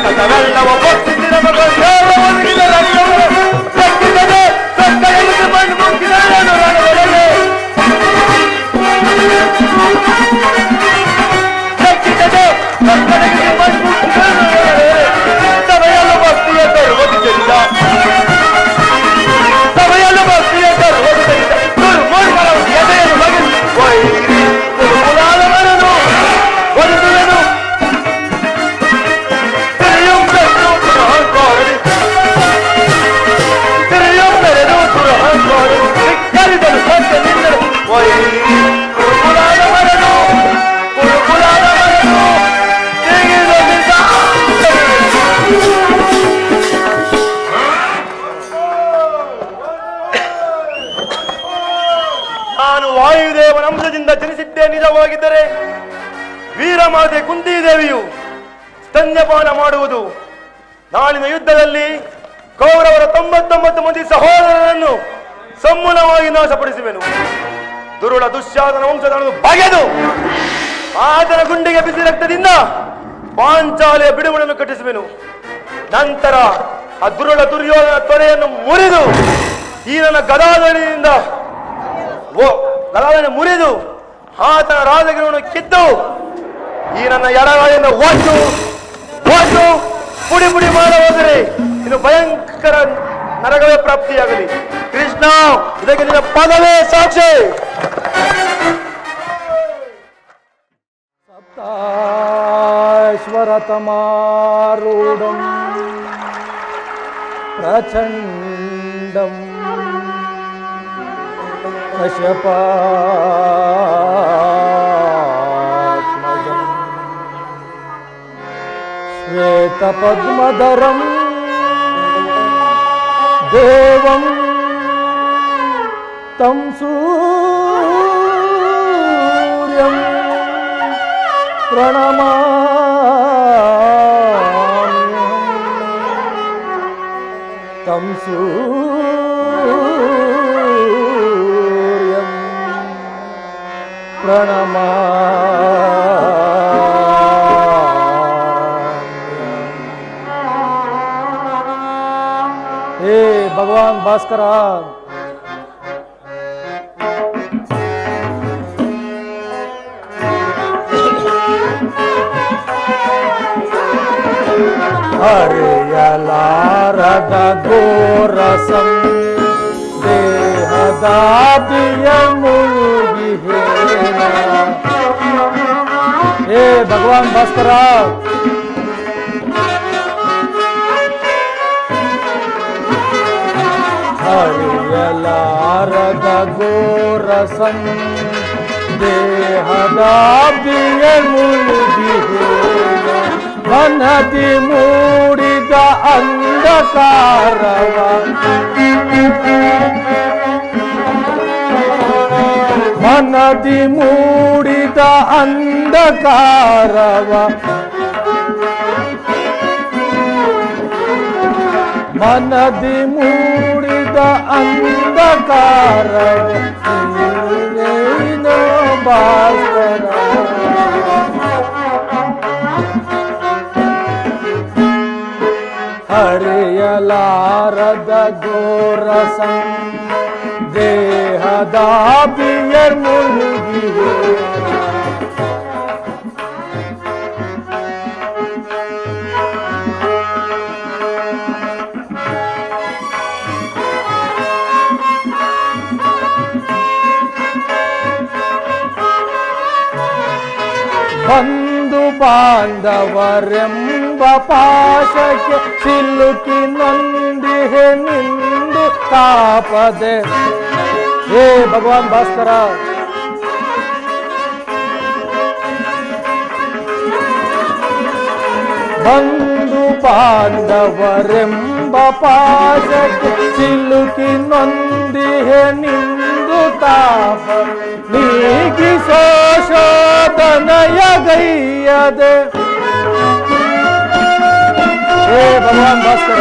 [SPEAKER 2] ರಕ್ತವೆಲ್ಲವ ಬರ್ತಿದ್ದಿರಲು ಒದಗಿದ ರಕ್ತವನ್ನು ರಕ್ತಿಸದೆ ಸೊಕ್ಕ ಎಲ್ಲಿಗೆ ಬಂದು ಮುಗಿದ ಸಮಯಲು ಭಕ್ತಿಯ ತರುವುದರಿಂದ ಸಮಯಲು ಭಕ್ತಿಯ ತರುವುದರಿಂದ ದುರ್ಮೂರ್ಖರ ಎದೆಯನ್ನು ಬಗೆದು ವೈರಿ ಕುರುಕುಲಾದವರನು ಒಲಿಸುವೆನು. ತಿರಿಯೊಂಬೆರೆದು ದುರಹಂಕಾರಿ ಧಿಕ್ಕರಿಸಲು ಸತ್ಯ ನಿಂದರು. ವೈರಿ ಕುರುಕುಲಾದವರನು ನಾನು ವಾಯುದೇವನ ಅಂಶದಿಂದ ಜನಿಸಿದ್ದೇ ನಿಜವಾಗಿದ್ದರೆ ವೀರಮಾತೆ ಕುಂತಿದೇವಿಯು ಸ್ತನ್ಯಪಾನ ಮಾಡುವುದು. ನಾಳಿನ ಯುದ್ಧದಲ್ಲಿ ಕೌರವರ 99 ಮಂದಿ ಸಹೋದರರನ್ನು ಸಮೂಲವಾಗಿ ನಾಶಪಡಿಸುವೆನು. ದುರುಳ ದುಶ್ಯಾಸನ ವಂಶದನ್ನು ಬಗೆದು ಆತನ ಗುಂಡಿಗೆ ಬಿಸಿ ರಕ್ತದಿಂದ ಪಾಂಚಾಲಿಯ ಬಿಡುಗಡೆಯನ್ನು ಕಟ್ಟಿಸುವೆನು. ನಂತರ ಆ ದುರುಳ ದುರ್ಯೋಧನ ತೊರೆಯನ್ನು ಮುರಿದು ಈ ನನ್ನ ಗದಾಧರದಿಂದ ಮುರಿದು ಆತನ ರಾಜಗಿರಿಯನ್ನು ಕಿತ್ತು ಈ ನನ್ನ ಎಡಗಾಲಿಯಿಂದ ಒಟ್ಟು ಪುಡಿ ಪುಡಿ ಮಾಡಬಹುದರೆ ಇನ್ನು ಭಯಂಕರ ನರಕವೇ ಪ್ರಾಪ್ತಿಯಾಗಲಿ. ಕೃಷ್ಣ, ಇದಕ್ಕೆ ನಿನ್ನ ಪದವೇ ಸಾಕ್ಷಿ.
[SPEAKER 3] ಸಪ್ತಾಶ್ವರತಮಾರೂಢಂ ಪ್ರಚಂಡಂ ಕಶ್ಯಪಾತ್ಮಜಂ ಶ್ವೇತಪದ್ಮಧರಂ ದೇವಂ तं सूर्यं प्रणमाम्यहं तं सूर्यं प्रणमाम्यहं ಭಗವಾನ್ ಭಾಸ್ಕರ. ಹರಿಯಲಾರದ ಘೋರ ದೇಹದಾದಿಯ ಮುಳುಗಿ ಹೇ ಭಗವಾನ್ ಭಾಸ್ಕರ. ಹರಿಯಲಾರದ ಘೋರ ದೇಹದಾದಿಯ ಮುಳುಗಿ ಮನದಿ ಮೂಡಿದ ಅಂಧಕಾರವ ಮನದಿ ಮೂಡಿದ ಅಂಧಕಾರವ ಮನದಿ ಮೂಡಿದ ಅಂಧಕಾರವ ನೀನೇನೋ ಭಾಸ್ಕರ. ಹರಿಯಲಾರದ ಘೋರ ದೇಹದಾದಿಯರ್ ಮುಳುಗಿವೆ ಬಂಧು ಬಾಂಧವರೆಂಬ ಪಾಶಕ್ಕೆ ಸಿಲುಕಿ ನೊಂದಿಹೆ ನಿಂದು ತಾಪದೆ. ಹೇ ಭಗವಾನ್ ಭಾಸ್ಕರ. ಬಂಧು ಬಾಂಧವರೆಂಬ ಪಾಶಕ್ಕೆ ಸಿಲುಕಿ ನೊಂದಿಹೆ ನಿಂದು ತಾಪ ನೀಗಿಸೋ ಶೋಧನಯ ಗೈಯದೆ. ಹೇ ಭಗವಾನ್ ಭಾಸ್ಕರ.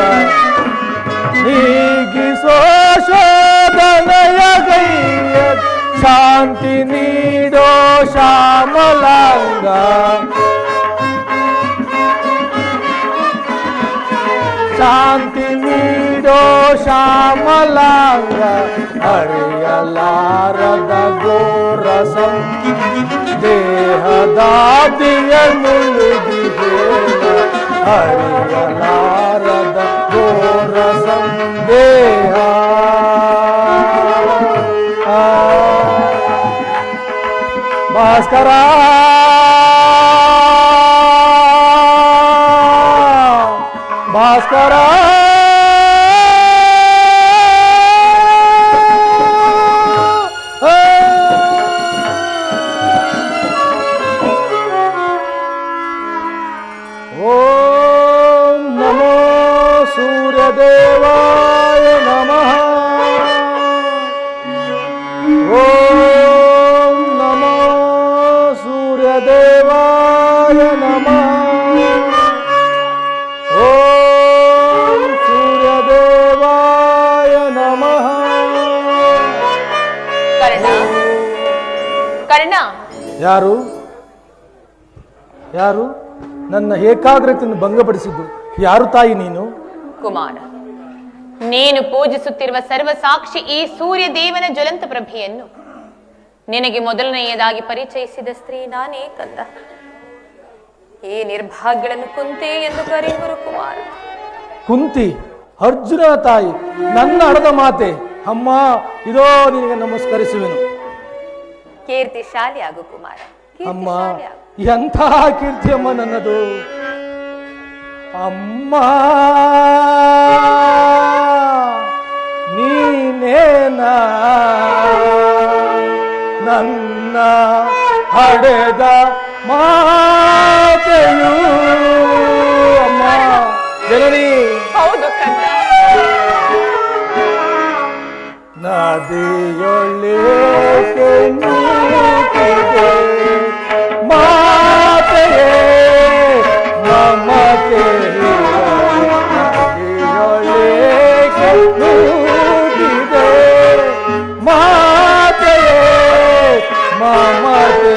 [SPEAKER 3] ನೀಗಿಸೋ ಶೋಧನಯ ಗೈಯದೆ ಶಾಂತಿ ನೀಡೋ ಶ್ಯಾಮಲಾಂಗ. ಶಾಂತಿ ನೀಡೋ ಶ್ಯಾಮಲಾಂಗ. ಹರಿಯಲಾರದ ಘೋರ ದೇಹದಾದಿಯ ಮುಳುಗಿದೆ. ಹರಿಯಲಾರದ ಘೋರ ದೇಹ ಭಾಸ್ಕರ. ಭಾಸ್ಕರ. ಓಂ ನಮೋ ಸೂರ್ಯದೇವಾಯ ನಮಃ. ಓಂ ನಮೋ ಸೂರ್ಯದೇವಾಯ ನಮಃ. ಓಂ ಸೂರ್ಯದೇವಾಯ ನಮಃ.
[SPEAKER 1] ಕರ್ಣ, ಕರ್ಣ.
[SPEAKER 3] ಯಾರು ಯಾರು ನನ್ನ ಏಕಾಗ್ರತೆಯನ್ನು ಭಂಗಪಡಿಸಿದ್ದು? ಯಾರು ತಾಯಿ ನೀನು?
[SPEAKER 1] ಕುಮಾರ, ನೀನು ಪೂಜಿಸುತ್ತಿರುವ ಸರ್ವಸಾಕ್ಷಿ ಈ ಸೂರ್ಯ ದೇವನ ಜ್ವಲಂತ ಪ್ರಭೆಯನ್ನು ನಿನಗೆ ಮೊದಲನೆಯದಾಗಿ ಪರಿಚಯಿಸಿದ ಸ್ತ್ರೀ ನಾನೇ ಕಂದ. ಈ ನಿರ್ಭಾಗ್ಯಗಳನ್ನು ಕುಂತಿ ಎಂದು ಕರೆಯುವರು ಕುಮಾರ. ಕುಂತಿ
[SPEAKER 3] ಅರ್ಜುನ ತಾಯಿ, ನನ್ನ ಹಡದ ಮಾತೆ. ಅಮ್ಮ, ಇದೋ ನಿನಗೆ ನಮಸ್ಕರಿಸುವೆನು.
[SPEAKER 1] ಕೀರ್ತಿಶಾಲಿ ಆಗು ಕುಮಾರ.
[SPEAKER 3] ಅಮ್ಮ, ಎಂಥ ಕೀರ್ತಿ ಅಮ್ಮ ನನ್ನದು. ಅಮ್ಮ, ನೀನೇನಾ ನನ್ನ ಹಡೆದ ಮಾತೆಯು. ಅಮ್ಮ ಜನನಿ.
[SPEAKER 1] ಹೌದು ಕಂದ.
[SPEAKER 3] ನದಿಯೊಳಗೆ ನೂಕಿದೆ ಮಾತೆಯೇ ಮಮತೆ. ನದಿಯೊಳಗೆ ನೂಕಿದೆ ಮಾತೆಯೇ ಮಮತೆ.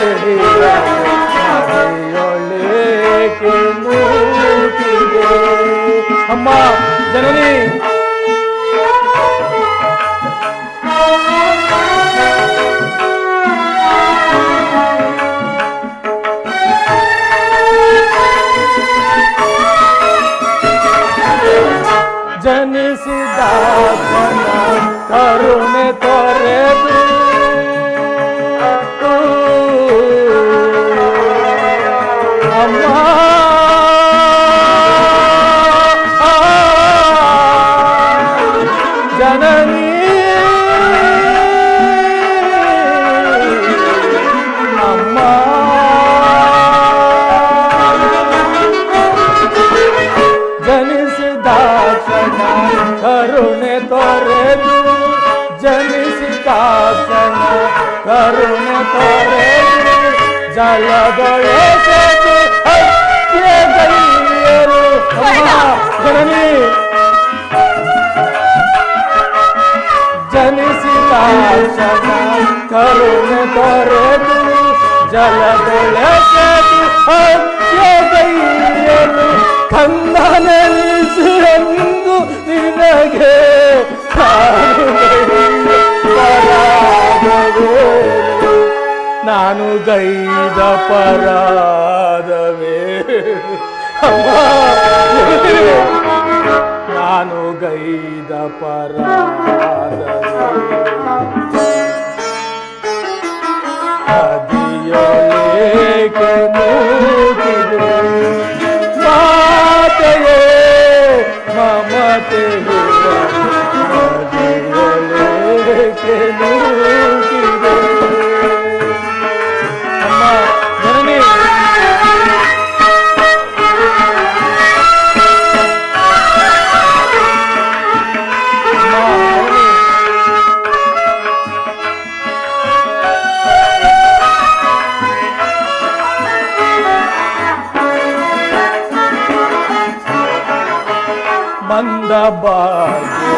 [SPEAKER 3] ನದಿಯೊಳಗೆ ನೂಕಿದೆ. ಅಮ್ಮ ಜನನಿ, ಜನಿಸಿದಾತನ ಕರುಣೆ ತೊರೆದು ಅಮ್ಮ ಜನನಿ ಅಮ್ಮ ಜನಿಸಿದಾಕ್ಷಣ ಕರುಣೆ ತೊರೆದು ಜನಿಸಿದಾಕ್ಷಣ ಕರುಣೆ ತೊರೆದು ಜಲದೊಳಸೆದು ಹತ್ಯೆಗೈಯರು ಜನನಿ ಜನಿಸಿದಾಕ್ಷಣ ಕರುಣೆ ತೊರೆದು ಜಲದೊಳಸೆದು ಹತ್ಯೆಗೈಯರು ಕನ್ನನೆನಿಸೆಂದು ನಿನಗೆ ನಾನು ಗೈದ ಪರಾಧವೇ ನಾನು ಗೈದ ಪರಾಧವೇ ನದಿಯೊಳಗೆ ನೂಕಿದೆ ಮಾತೆಯೇ ಮಮತೆಯೇ ನದಿಯೊಳಗೆ ನೂಕಿದೆ ಅಮ್ಮ ಜನನಿ ಮಂದ ಬಾಗಿನಂತೆ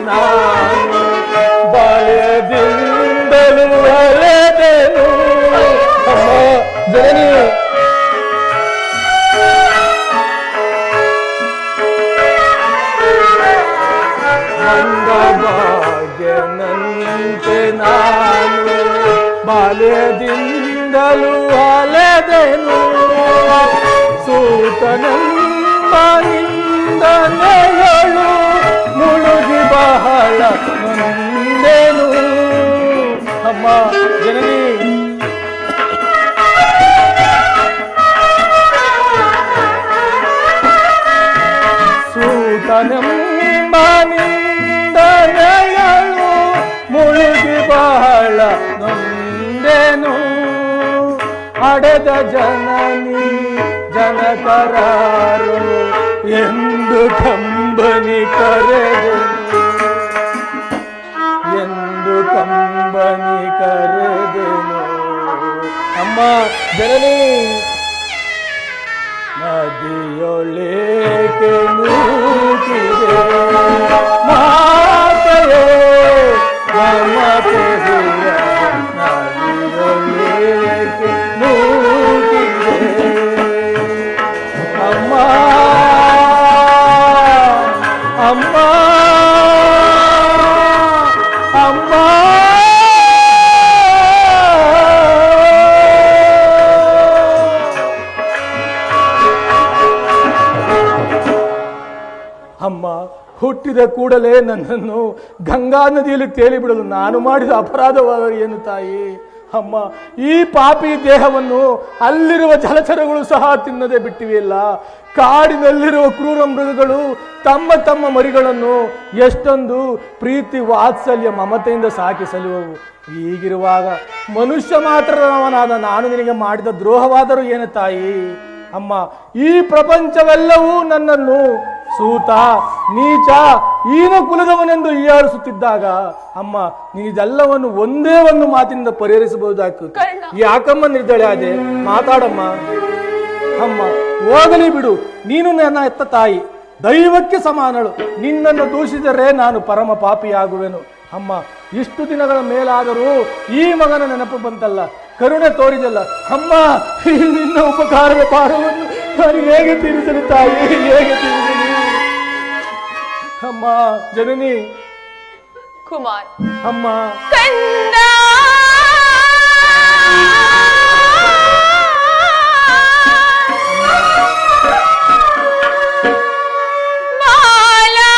[SPEAKER 3] ನಾನು ಬಾಯದಿಂದಲೂ ಅಲೆದೆನು ಅಮ್ಮ ಜನನಿ ಮಂದ ಬಾಗಿನಂತೆ ನಾನು ಬಾಲ್ಯದಿಂದಲೂ ಅಲೆದೆನು ಸೂತನೆಂಬ ನಿಂದನೆಗಳು ಮುಳುಗಿ ಬಹಳ ನೊಂದೆನು ಅಮ್ಮ ಜನನಿ ಸೂತನೆಂಬ ನಿಂದನೆಗಳು ಮುಳುಗಿ ಬಹಳ ನೊಂದೆನು ಅಡೆದ ಜನನಿ ಜನಕರಾರು ಎಂದು ಕಂಬನಿ ಕರೆದೆನು ಎಂದು ಕಂಬನಿ ಕರೆದೆನು ಅಮ್ಮ ಜನನಿ ನದಿಯೊಳಗೆ ನೂಕಿದೆ ಮಾತೆಯೇ ಮಮತೆಯ ನದಿಯೊಳಗೆ ನೂಕಿದೆ ಅಮ್ಮ ಅಮ್ಮ ಅಮ್ಮ ಅಮ್ಮ ಹುಟ್ಟಿದ ಕೂಡಲೇ ನನ್ನನ್ನು ಗಂಗಾ ನದಿಯಲ್ಲಿ ತೇಲಿಬಿಡಲು ನಾನು ಮಾಡಿದ ಅಪರಾಧವಾದ ಏನು ತಾಯಿ ಅಮ್ಮ ಈ ಪಾಪಿ ದೇಹವನ್ನು ಅಲ್ಲಿರುವ ಜಲಚರಗಳು ಸಹ ತಿನ್ನದೆ ಬಿಟ್ಟಿವೆಯಲ್ಲ ಕಾಡಿನಲ್ಲಿರುವ ಕ್ರೂರ ಮೃಗಗಳು ತಮ್ಮ ತಮ್ಮ ಮರಿಗಳನ್ನು ಎಷ್ಟೊಂದು ಪ್ರೀತಿ ವಾತ್ಸಲ್ಯ ಮಮತೆಯಿಂದ ಸಾಕಿ ಸಲುವವು ಹೀಗಿರುವಾಗ ಮನುಷ್ಯ ಮಾತ್ರವನಾದ ನಾನು ನಿನಗೆ ಮಾಡಿದ ದ್ರೋಹವಾದರೂ ಏನು ತಾಯಿ ಅಮ್ಮ ಈ ಪ್ರಪಂಚವೆಲ್ಲವೂ ನನ್ನನ್ನು ಸೂತ ನೀಚ ಈನ ಕುಲದವನೆಂದು ಹೀಯಾಳಿಸುತ್ತಿದ್ದಾಗ ಅಮ್ಮ ನೀನೆಲ್ಲವನ್ನು ಒಂದೇ ಒಂದು ಮಾತಿನಿಂದ ಪರಿಹರಿಸಬಹುದಾಗ್ತದೆ ಯಾಕಮ್ಮ ನಿರ್ದಳೆ ಆದೆ ಮಾತಾಡಮ್ಮ ಅಮ್ಮ ಹೋಗಲಿ ಬಿಡು ನೀನು ನನ್ನ ಎತ್ತ ತಾಯಿ ದೈವಕ್ಕೆ ಸಮಾನಳು ನಿನ್ನನ್ನು ದೂಷಿಸಿದರೆ ನಾನು ಪರಮ ಪಾಪಿಯಾಗುವೆನು ಅಮ್ಮ ಇಷ್ಟು ದಿನಗಳ ಮೇಲಾದರೂ ಈ ಮಗನ ನೆನಪು ಬಂತಲ್ಲ ಕರುಣೆ ತೋರಿದಲ್ಲ ಅಮ್ಮ ನಿನ್ನ ಉಪಕಾರದ ಪಾರವನ್ನು ನಾನು ಹೇಗೆ ತೀರಿಸಲಿ ತಾಯಿ ಹೇಗೆ ತೀರಿಸಲಿ ಅಮ್ಮ ಜನನಿ
[SPEAKER 1] ಕುಮಾರ್
[SPEAKER 3] ಅಮ್ಮ
[SPEAKER 1] ಕಂದ ಮಾಲಾ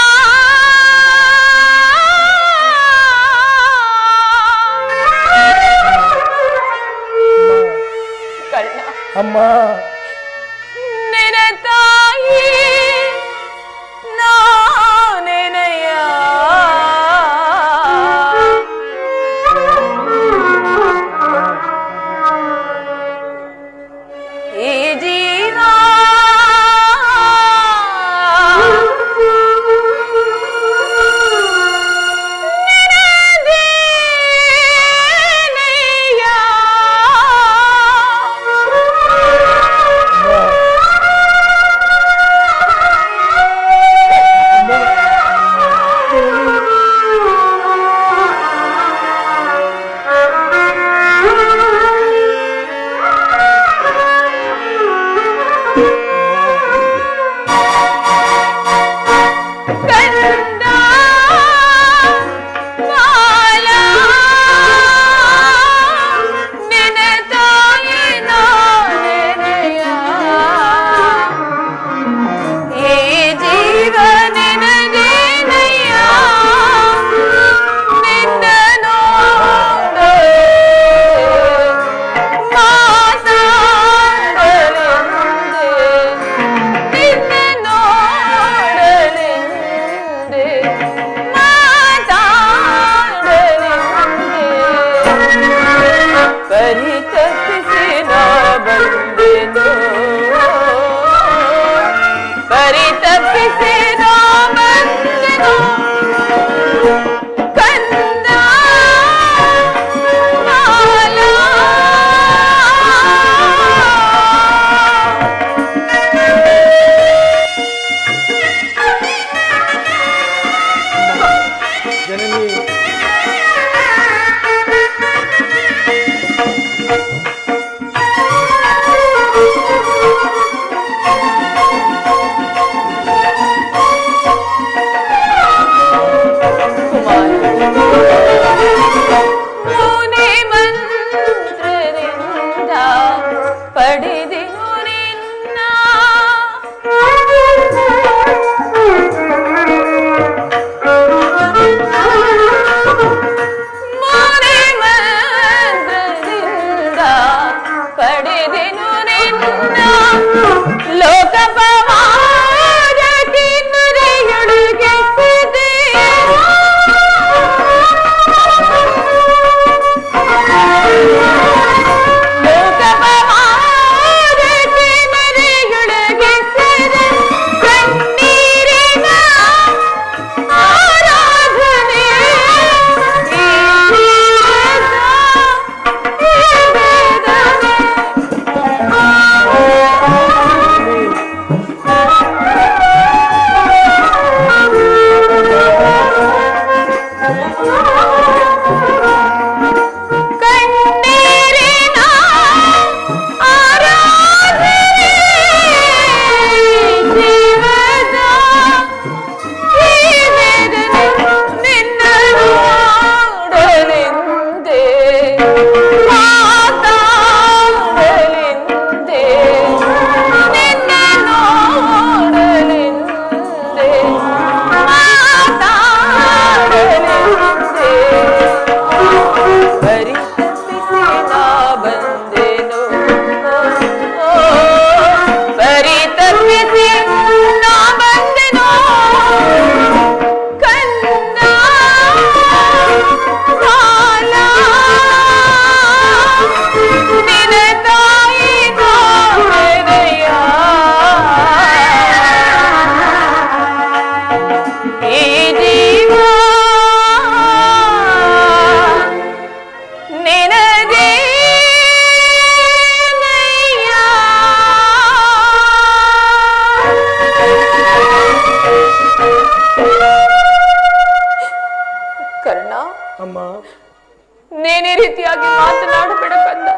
[SPEAKER 1] ಮಾತನಾಡಬೇಡ ಕಂದ.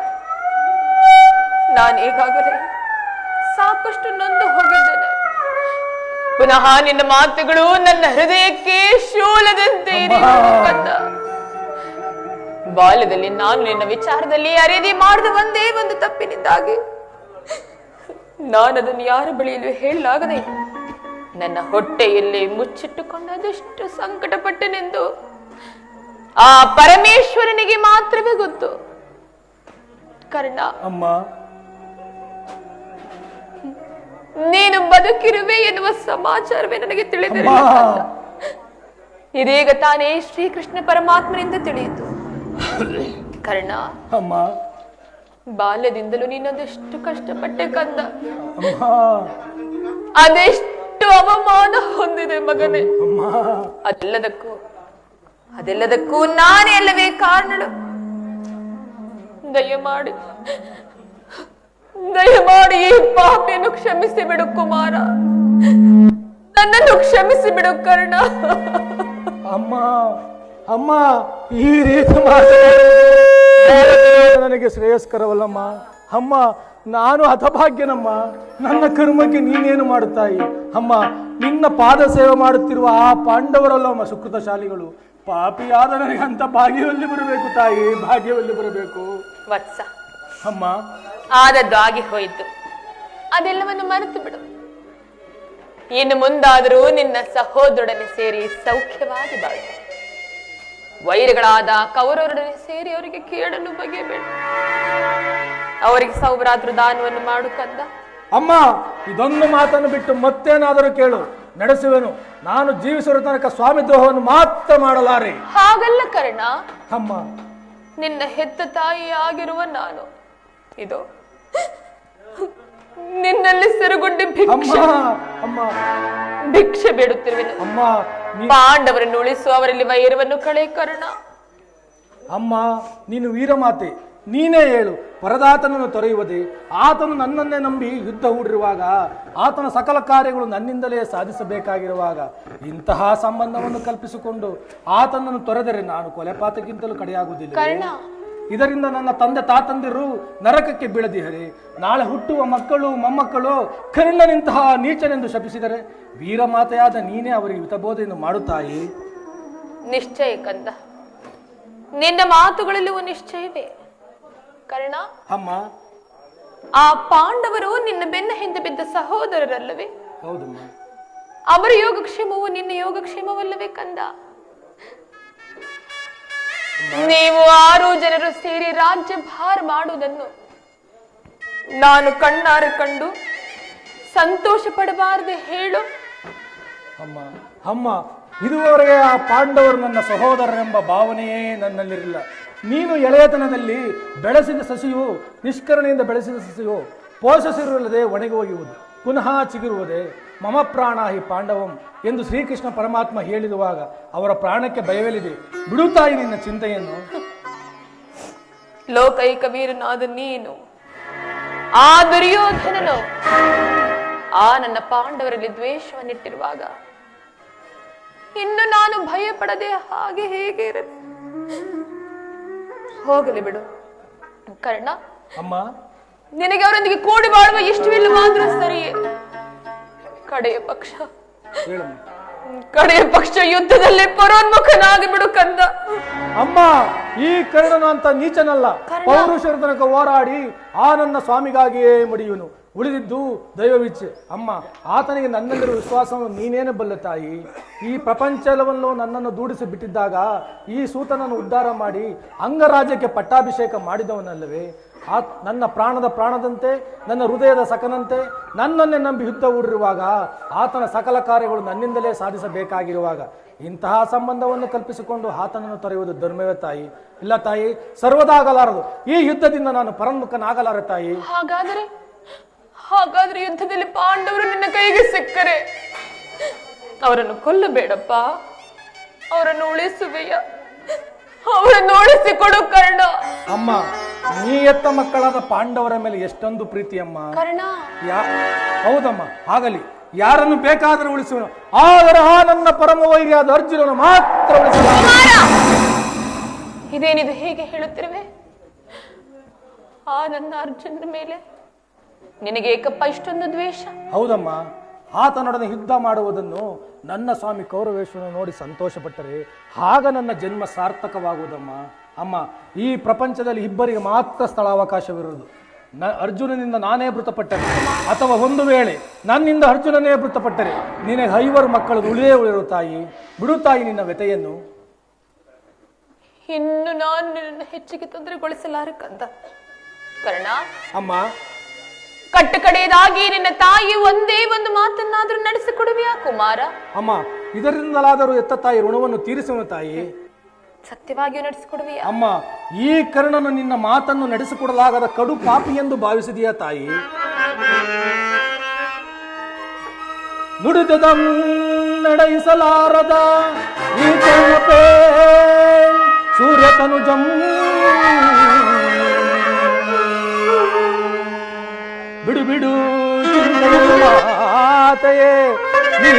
[SPEAKER 1] ನಾನು ಈಗಾಗಲೇ ಸಾಕಷ್ಟು ನೊಂದು ಹೋಗಿದ್ದೇನೆ. ಪುನಃ ನಿನ್ನ ಮಾತುಗಳು ನನ್ನ ಹೃದಯಕ್ಕೆ ಶೂಲದಂತೆ ಕಂದ. ಬಾಲ್ಯದಲ್ಲಿ ನಾನು ನಿನ್ನ ವಿಚಾರದಲ್ಲಿ ಅರೆದಿ ಮಾಡಿದ ಒಂದೇ ಒಂದು ತಪ್ಪಿನಿಂದಾಗಿ ನಾನದನ್ನು ಯಾರ ಬಳಿಯಲ್ಲೂ ಹೇಳಲಾಗದೆ ನನ್ನ ಹೊಟ್ಟೆಯಲ್ಲಿ ಮುಚ್ಚಿಟ್ಟುಕೊಂಡು ಅದೆಷ್ಟು ಸಂಕಟಪಟ್ಟನೆಂದು ಆ ಪರಮೇಶ್ವರನಿಗೆ ಮಾತ್ರವೇ ಗೊತ್ತು. ಕರ್ಣ,
[SPEAKER 3] ಅಮ್ಮ,
[SPEAKER 1] ನೀನು ಬದುಕಿರುವೆ ಎನ್ನುವ ಸಮಾಚಾರವೇ ನನಗೆ ತಿಳಿದಿರಲಿಲ್ಲ. ಇದೀಗ ತಾನೇ ಶ್ರೀಕೃಷ್ಣ ಪರಮಾತ್ಮನಿಂದ ತಿಳಿಯಿತು. ಕರ್ಣ,
[SPEAKER 3] ಅಮ್ಮ,
[SPEAKER 1] ಬಾಲ್ಯದಿಂದಲೂ ನೀನದೆಷ್ಟು ಕಷ್ಟಪಟ್ಟೆ ಕಂದ.
[SPEAKER 3] ಅಮ್ಮ,
[SPEAKER 1] ಅದೆಷ್ಟು ಅವಮಾನ ಹೊಂದಿದೆ ಮಗನೇ.
[SPEAKER 3] ಅಮ್ಮ,
[SPEAKER 1] ಅದೆಲ್ಲದಕ್ಕೂ ನಾನೇ ಅಲ್ಲವೇ ಕಾರಣಳು. ದಯಮಾಡಿ ಈ ಪಾಪಿಯನ್ನು ಕ್ಷಮಿಸಿ ಬಿಡು ಕುಮಾರ. ನನ್ನನ್ನು ಕ್ಷಮಿಸಿ ಬಿಡು ಕರ್ಣ.
[SPEAKER 3] ಅಮ್ಮ, ಅಮ್ಮ, ಈ ರೀತಿ ನನಗೆ ಶ್ರೇಯಸ್ಕರವಲ್ಲಮ್ಮ. ಅಮ್ಮ, ನಾನು ಹತಭಾಗ್ಯನಮ್ಮ. ನನ್ನ ಕರ್ಮಕ್ಕೆ ನೀನೇನು ಮಾಡುತ್ತಾಯಿ? ಅಮ್ಮ, ನಿನ್ನ ಪಾದ ಸೇವೆ ಮಾಡುತ್ತಿರುವ ಆ ಪಾಂಡವರಲ್ಲಮ್ಮ ಸುಕೃತಶಾಲಿಗಳು. ಪಾಪಿಯಾದ ನನಗೆ ಅಂತ ಭಾಗ್ಯದಲ್ಲಿ ಬರಬೇಕು ತಾಯಿ, ಭಾಗ್ಯದಲ್ಲಿ ಬರಬೇಕು.
[SPEAKER 1] ವತ್ಸ,
[SPEAKER 3] ಅಮ್ಮ,
[SPEAKER 1] ಆದದ್ದು ಆಗಿ ಹೋಯಿತು. ಅದೆಲ್ಲವನ್ನು ಮರೆತು ಬಿಡು. ಇನ್ನು ಮುಂದಾದರೂ ನಿನ್ನ ಸಹೋದರೊಡನೆ ಸೇರಿ ಸೌಖ್ಯವಾಗಿ ಬಾಳು. ವೈರಿಗಳಾದ ಕೌರವರೊಡನೆ ಸೇರಿ ಅವರಿಗೆ ಕೇಳಲು ಬಗೆಬೇಡ. ಅವರಿಗೆ ಸೌಭ್ರಾತೃ ದಾನವನ್ನು ಮಾಡು ಕಂದ.
[SPEAKER 3] ಅಮ್ಮ, ಇದೊಂದು ಮಾತನ್ನು ಬಿಟ್ಟು ಮತ್ತೇನಾದರೂ ಕೇಳು, ನಡೆಸುವೆನು. ನಾನು ಜೀವಿಸಿರುವ ತನಕ ಸ್ವಾಮಿ ದ್ರೋಹವನ್ನು ಮಾತ್ರ ಮಾಡಲಾರೆ.
[SPEAKER 1] ಹಾಗಲ್ಲ ಕರ್ಣ.
[SPEAKER 3] ಅಮ್ಮ,
[SPEAKER 1] ನಿನ್ನ ಹೆತ್ತ ತಾಯಿ ಆಗಿರುವ ನಾನು ಇದು ನಿನ್ನಲ್ಲಿ ಸೆರಗುಂಡಿ ಭಿಕ್ಷೆ ಬೇಡುತ್ತಿರುವೆನು. ಪಾಂಡವರನ್ನು ಉಳಿಸು, ಅವರಲ್ಲಿ ವೈರವನ್ನು ಕಳೆ ಕರ್ಣ.
[SPEAKER 3] ಅಮ್ಮ, ನೀನು ವೀರಮಾತೆ, ನೀನೇ ಹೇಳು. ಪರದಾತನನ್ನು ತೊರೆಯುವುದೇ? ಆತನು ನನ್ನನ್ನೇ ನಂಬಿ ಯುದ್ಧ ಹೂಡಿರುವಾಗ, ಆತನ ಸಕಲ ಕಾರ್ಯಗಳು ನನ್ನಿಂದಲೇ ಸಾಧಿಸಬೇಕಾಗಿರುವಾಗ ಇಂತಹ ಸಂಬಂಧವನ್ನು ಕಲ್ಪಿಸಿಕೊಂಡು ಆತನನ್ನು ತೊರೆದರೆ ನಾನು ಕೊಲೆಪಾತಕ್ಕಿಂತಲೂ ಕಡೆಯಾಗುವುದಿಲ್ಲ. ಇದರಿಂದ ನನ್ನ ತಂದೆ ತಾತಂದಿರು ನರಕಕ್ಕೆ ಬೀಳದಿಹರೆ. ನಾಳೆ ಹುಟ್ಟುವ ಮಕ್ಕಳು ಮೊಮ್ಮಕ್ಕಳು ಕರ್ಣನಿಂತಹ ನೀಚನೆಂದು ಶಪಿಸಿದರೆ ವೀರಮಾತೆಯಾದ ನೀನೇ ಅವರಿಗೆ ಹಿತಬೋಧೆಯನ್ನು ಮಾಡುತ್ತಾಯಿ.
[SPEAKER 1] ನಿಶ್ಚಯ ಕಂದ, ನಿನ್ನ ಮಾತುಗಳಲ್ಲಿಯೂ ನಿಶ್ಚಯವೇ. ಕರ್ಣ,
[SPEAKER 3] ಅಮ್ಮ,
[SPEAKER 1] ಆ ಪಾಂಡವರು ನಿನ್ನ ಬೆನ್ನ ಹಿಂದೆ ಬಿದ್ದ ಸಹೋದರರಲ್ಲವೇ?
[SPEAKER 3] ಹೌದಮ್ಮ.
[SPEAKER 1] ಅವರ ಯೋಗಕ್ಷೇಮವು ನಿನ್ನ ಯೋಗಕ್ಷೇಮವಲ್ಲವೇ ಕಂದ? ನೀವು 6 ಜನರು ಸೇರಿ ರಾಜ್ಯ ಭಾರ ಮಾಡುವುದನ್ನು ನಾನು ಕಣ್ಣಾರೆ ಕಂಡು ಸಂತೋಷ ಪಡಬಾರದೆ ಹೇಳು.
[SPEAKER 3] ಅಮ್ಮ, ಅಮ್ಮ, ಇದುವರೆಗೆ ಆ ಪಾಂಡವರು ನನ್ನ ಸಹೋದರರೆಂಬ ಭಾವನೆಯೇ ನನ್ನಲ್ಲಿರಲಿಲ್ಲ. ನೀನು ಎಳೆಯತನದಲ್ಲಿ ಬೆಳೆಸಿದ ಸಸಿಯು, ನಿಷ್ಕರಣೆಯಿಂದ ಬೆಳೆಸಿದ ಸಸಿಯು ಪೋಷಿಸಿರುವುದೇ ಒಣಗಿ ಹೋಗುವುದು, ಪುನಃ ಚಿಗುರುವುದೇ. ಮಮ ಪ್ರಾಣ ಹಿ ಪಾಂಡವಂ ಎಂದು ಶ್ರೀಕೃಷ್ಣ ಪರಮಾತ್ಮ ಹೇಳಿರುವಾಗ ಅವರ ಪ್ರಾಣಕ್ಕೆ ಭಯವೆಲ್ಲಿದೆ? ಬಿಡುತ್ತಾಯಿ ನಿನ್ನ ಚಿಂತೆಯನ್ನು.
[SPEAKER 1] ಲೋಕೈಕ ವೀರನಾದ ನೀನು ಆ ದುರ್ಯೋಧನನು ಆ ನನ್ನ ಪಾಂಡವರಲ್ಲಿ ದ್ವೇಷವನ್ನಿಟ್ಟಿರುವಾಗ ಇನ್ನು ನಾನು ಭಯ ಪಡದೆ ಹಾಗೆ ಹೇಗೆ ಇರಲಿ? ಹೋಗಲಿ ಬಿಡು ಕರ್ಣ.
[SPEAKER 3] ಅಮ್ಮ,
[SPEAKER 1] ನಿನಗೆ ಅವರೊಂದಿಗೆ ಕೂಡಿ ಬಾಳುವ ಇಷ್ಟವಿಲ್ಲವಾದ್ರೂ ಸರಿಯೇ. ಕಡೆಯ ಪಕ್ಷ ಯುದ್ಧದಲ್ಲಿ ಪರೋನ್ಮುಖನಾಗಿ ಬಿಡು ಕಂದ.
[SPEAKER 3] ಅಮ್ಮ, ಈ ಕರ್ಣನು ಅಂತ ನೀಚನಲ್ಲ. ಪೌರುಷರ ತನಕ ಹೋರಾಡಿ ಆ ನನ್ನ ಸ್ವಾಮಿಗಾಗಿಯೇ ಮಡಿಯುವನು. ಉಳಿದಿದ್ದು ದೈವವಿಚ್ಛೆ. ಅಮ್ಮ, ಆತನಿಗೆ ನನ್ನಲ್ಲಿರುವ ವಿಶ್ವಾಸವನ್ನು ನೀನೇನು ಬಲ್ಲ ತಾಯಿ. ಈ ಪ್ರಪಂಚವನ್ನು ನನ್ನನ್ನು ದೂಡಿಸಿ ಬಿಟ್ಟಿದ್ದಾಗ ಈ ಸೂತನನ್ನು ಉದ್ಧಾರ ಮಾಡಿ ಅಂಗರಾಜ್ಯಕ್ಕೆ ಪಟ್ಟಾಭಿಷೇಕ ಮಾಡಿದವನಲ್ಲವೇ? ನನ್ನ ಪ್ರಾಣದ ಪ್ರಾಣದಂತೆ, ನನ್ನ ಹೃದಯದ ಸಖನಂತೆ ನನ್ನನ್ನೇ ನಂಬಿ ಯುದ್ಧ ಹೂಡಿರುವಾಗ, ಆತನ ಸಕಲ ಕಾರ್ಯಗಳು ನನ್ನಿಂದಲೇ ಸಾಧಿಸಬೇಕಾಗಿರುವಾಗ ಇಂತಹ ಸಂಬಂಧವನ್ನು ಕಲ್ಪಿಸಿಕೊಂಡು ಆತನನ್ನು ತೊರೆಯುವುದು ಧರ್ಮವೇ ತಾಯಿ? ಇಲ್ಲ ತಾಯಿ, ಸರ್ವದಾಗಲಾರದು. ಈ ಯುದ್ಧದಿಂದ ನಾನು ಪರನ್ಮುಖನಾಗಲಾರೆ ತಾಯಿ.
[SPEAKER 1] ಹಾಗಾದ್ರೆ ಯುದ್ಧದಲ್ಲಿ ಪಾಂಡವರು ನಿನ್ನ ಕೈಗೆ ಸಿಕ್ಕರೆ ಅವರನ್ನು ಕೊಲ್ಲಬೇಡಪ್ಪ, ಅವರನ್ನು ಉಳಿಸುವೆಯ? ಅವರನ್ನು ಉಳಿಸಿಕೊಡು ಕರ್ಣ.
[SPEAKER 3] ಅಮ್ಮ, ನೀ ಎತ್ತ ಮಕ್ಕಳಾದ ಪಾಂಡವರ ಮೇಲೆ ಎಷ್ಟೊಂದು ಪ್ರೀತಿ ಅಮ್ಮ.
[SPEAKER 1] ಕರ್ಣ,
[SPEAKER 3] ಹೌದಮ್ಮ, ಆಗಲಿ. ಯಾರನ್ನು ಬೇಕಾದರೂ ಉಳಿಸುವನು, ಆದರೆ ಆ ನನ್ನ ಪರಮ ವೈರಿಯಾದ ಅರ್ಜುನನು ಮಾತ್ರ ಉಳಿಸಲ್ಲ.
[SPEAKER 1] ಇದೇನಿದು ಹೇಗೆ ಹೇಳುತ್ತಿರುವೆ? ಆ ನನ್ನ ಅರ್ಜುನ ಮೇಲೆ ನಿನಗೆ ಏಕಪ್ಪ ಇಷ್ಟೊಂದು ದ್ವೇಷ?
[SPEAKER 3] ಹೌದಮ್ಮ, ಆತನೊಡನೆ ಯುದ್ಧ ಮಾಡುವುದನ್ನು ನನ್ನ ಸ್ವಾಮಿ ಕೌರವೇಶ್ವರನು ನೋಡಿ ಸಂತೋಷಪಟ್ಟರೆ ಆಗ ನನ್ನ ಜನ್ಮ ಸಾರ್ಥಕವಾಗುವುದಮ್ಮ. ಅಮ್ಮ, ಈ ಪ್ರಪಂಚದಲ್ಲಿ ಇಬ್ಬರಿಗೆ ಮಾತ್ರ ಸ್ಥಳಾವಕಾಶವಿರುವುದು. ಅರ್ಜುನನಿಂದ ನಾನೇ ಮೃತಪಟ್ಟರೆ ಅಥವಾ ಒಂದು ವೇಳೆ ನನ್ನಿಂದ ಅರ್ಜುನನೇ ಮೃತಪಟ್ಟರೆ ನಿನಗೆ 5 ಮಕ್ಕಳು ಉಳಿರು ತಾಯಿ. ಬಿಡು ತಾಯಿ ನಿನ್ನ ವ್ಯತೆಯನ್ನು.
[SPEAKER 1] ಇನ್ನು ನಾನು ನಿನ್ನನ್ನು ಹೆಚ್ಚಿಗೆ ತೊಂದರೆಗೊಳಿಸಲಾರೆ ಕಂದ. ಕರ್ಣ,
[SPEAKER 3] ಅಮ್ಮ,
[SPEAKER 1] ಕಟ್ಟಕಡೆಯದಾಗಿ ನಿನ್ನ ತಾಯಿ ಒಂದೇ ಒಂದು ಮಾತನ್ನಾದ್ರೂ ನಡೆಸಿಕೊಡುವೆಯಾ ಕುಮಾರ?
[SPEAKER 3] ಅಮ್ಮ, ಇದರಿಂದಲಾದರೂ ಎತ್ತ ತಾಯಿ ಋಣವನ್ನು ತೀರಿಸುವನು ತಾಯಿ.
[SPEAKER 1] ಸತ್ಯವಾಗಿಯೂ ನಡೆಸಿಕೊಡುವೆಯಾ?
[SPEAKER 3] ಅಮ್ಮ, ಈ ಕರ್ಣನು ನಿನ್ನ ಮಾತನ್ನು ನಡೆಸಿಕೊಡಲಾಗದ ಕಡು ಪಾಪಿ ಎಂದು ಭಾವಿಸಿದೆಯಾ ತಾಯಿ? ನುಡಿದ ನಡೆಸಲಾರದ ಈ ಕರ್ಣಪೇ ಸೂರ್ಯತನುಜಂ ಬಿಡು ಬಿಡು ಚಿಂತೆಯನ್ನು ಮಾತೆಯೇ ನೀ,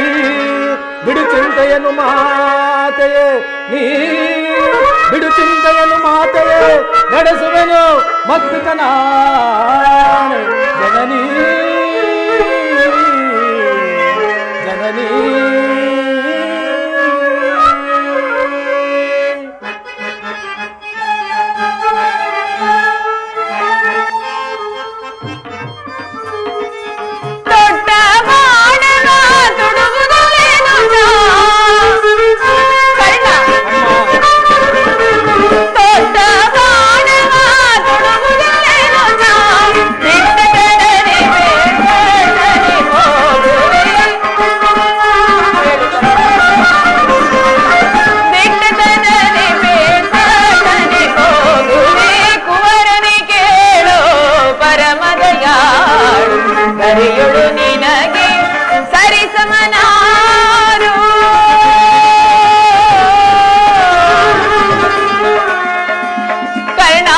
[SPEAKER 3] ಬಿಡು ಚಿಂತೆಯನ್ನು ಮಾತೆಯೇ ನೀ, ಬಿಡು ಚಿಂತೆಯನ್ನು ಮಾತೆಯೇ ನಡೆಸುವೆನು ಮಕ್ಕನ ಜನನೀ ಜನನೀ.
[SPEAKER 1] ಕರೆಯುಳು ನಿನಗೆ ಸರಿಸಮನಾರು. ಕರ್ಣ,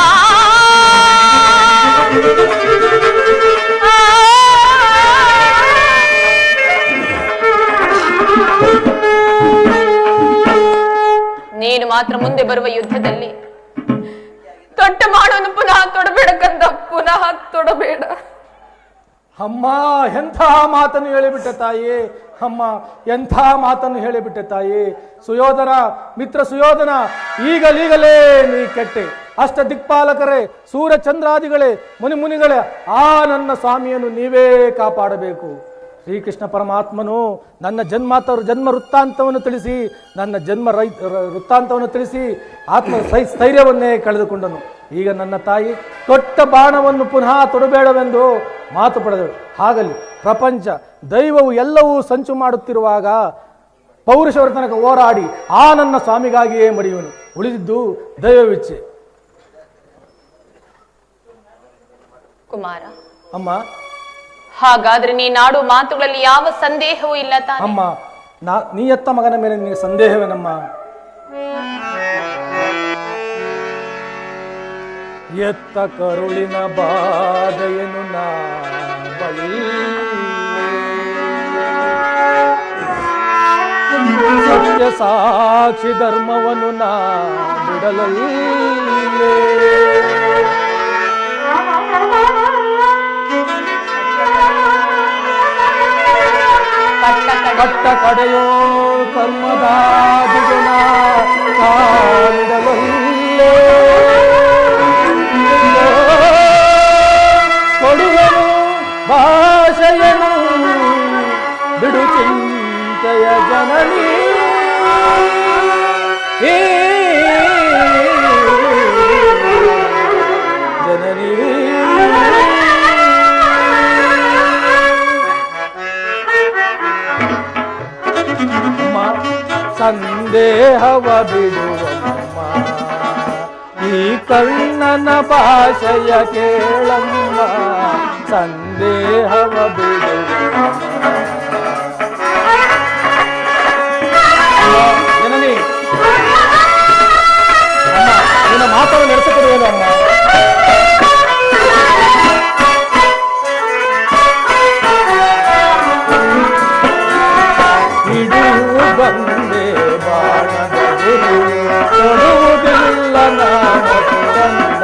[SPEAKER 1] ನೀನು ಮಾತ್ರ ಮುಂದೆ ಬರುವ ಯುದ್ಧದಲ್ಲಿ ತೊಟ್ಟ ಮಾಡೋನು ಪುನಃ ತೊಡಬೇಡ ಕಂದ, ಪುನಃ ತೊಡಬೇಡ.
[SPEAKER 3] ಅಮ್ಮ, ಎಂಥ ಮಾತನ್ನು ಹೇಳಿಬಿಟ್ಟೆ ತಾಯಿ. ಅಮ್ಮ, ಎಂಥ ಮಾತನ್ನು ಹೇಳಿಬಿಟ್ಟೆ ತಾಯಿ. ಸುಯೋಧನ, ಮಿತ್ರ ಸುಯೋಧನ, ಈಗಲೀಗಲೇ ನೀ ಕೆಟ್ಟೆ. ಅಷ್ಟ ದಿಕ್ಪಾಲಕರೇ, ಸೂರ್ಯ ಚಂದ್ರಾದಿಗಳೇ, ಮುನಿಗಳೇ, ಆ ನನ್ನ ಸ್ವಾಮಿಯನ್ನು ನೀವೇ ಕಾಪಾಡಬೇಕು. ಶ್ರೀಕೃಷ್ಣ ಪರಮಾತ್ಮನು ನನ್ನ ಜನ್ಮ ವೃತ್ತಾಂತವನ್ನು ತಿಳಿಸಿ, ನನ್ನ ವೃತ್ತಾಂತವನ್ನು ತಿಳಿಸಿ ಸ್ಥೈರ್ಯವನ್ನೇ ಕಳೆದುಕೊಂಡನು. ಈಗ ನನ್ನ ತಾಯಿ ತೊಟ್ಟ ಬಾಣವನ್ನು ಪುನಃ ತೊಡಬೇಡವೆಂದು ಮಾತು ಪಡೆದಳು. ಹಾಗಲಿ ಪ್ರಪಂಚ ದೈವವು ಎಲ್ಲವೂ ಸಂಚು ಮಾಡುತ್ತಿರುವಾಗ ಪೌರುಷವರ ತನಕ ಹೋರಾಡಿ ಆ ನನ್ನ ಸ್ವಾಮಿಗಾಗಿಯೇ ಮಡಿಯುವನು. ಉಳಿದಿದ್ದು ದೈವವಿಚ್ಛೆ.
[SPEAKER 1] ಕುಮಾರ,
[SPEAKER 3] ಅಮ್ಮ,
[SPEAKER 1] ಹಾಗಾದ್ರೆ ನೀನಾಡುವ ಮಾತುಗಳಲ್ಲಿ ಯಾವ ಸಂದೇಹವೂ ಇಲ್ಲ ತಾನೆ?
[SPEAKER 3] ಅಮ್ಮ, ನೀ ಎತ್ತ ಮಗನ ಮೇಲೆ ನಿನಗೆ ಸಂದೇಹವೇನಮ್ಮ? ಎತ್ತ ಕರುಳಿನ ಬಾಧೆಯನ್ನು ನಾ ಬಲ್ಲೆ, ಸತ್ಯ ಸಾಕ್ಷಿ ಧರ್ಮವನ್ನು ನಾ ಬಿಡಲಲ್ಲೇ, ಕಟ್ಟ ಕಡೆಯೋ ಕರ್ಮದಾದಿಗುಣ ಕಾಲಿಡಲಲ್ಲೇ, ಕೊಡುವನು ಭಾಷೆಯನು ಬಿಡು ಚಿಂತೆಯ ಜನನೀ, ಜನನೀ. ಸಂದೇಹವ ಬಿಡುವಮ್ಮ, ಈ ಕಣ್ಣನ ಭಾಷೆಯ ಕೇಳಮ್ಮ, ಸಂದೇಹವ ಬಿಡುವಮ್ಮ. ಜನನಿ, ಅಮ್ಮ, ನಿನ್ನ ಮಾತನ್ನು ನಡೆಸಿಕೊಡುವೇನಮ್ಮ? ಹಿಡಿಯುವ ಬಂದೆ ಬಾಣದ ಗುರು ಕೊಡುವುದಿಲ್ಲ ನಾನು ಕಂದ.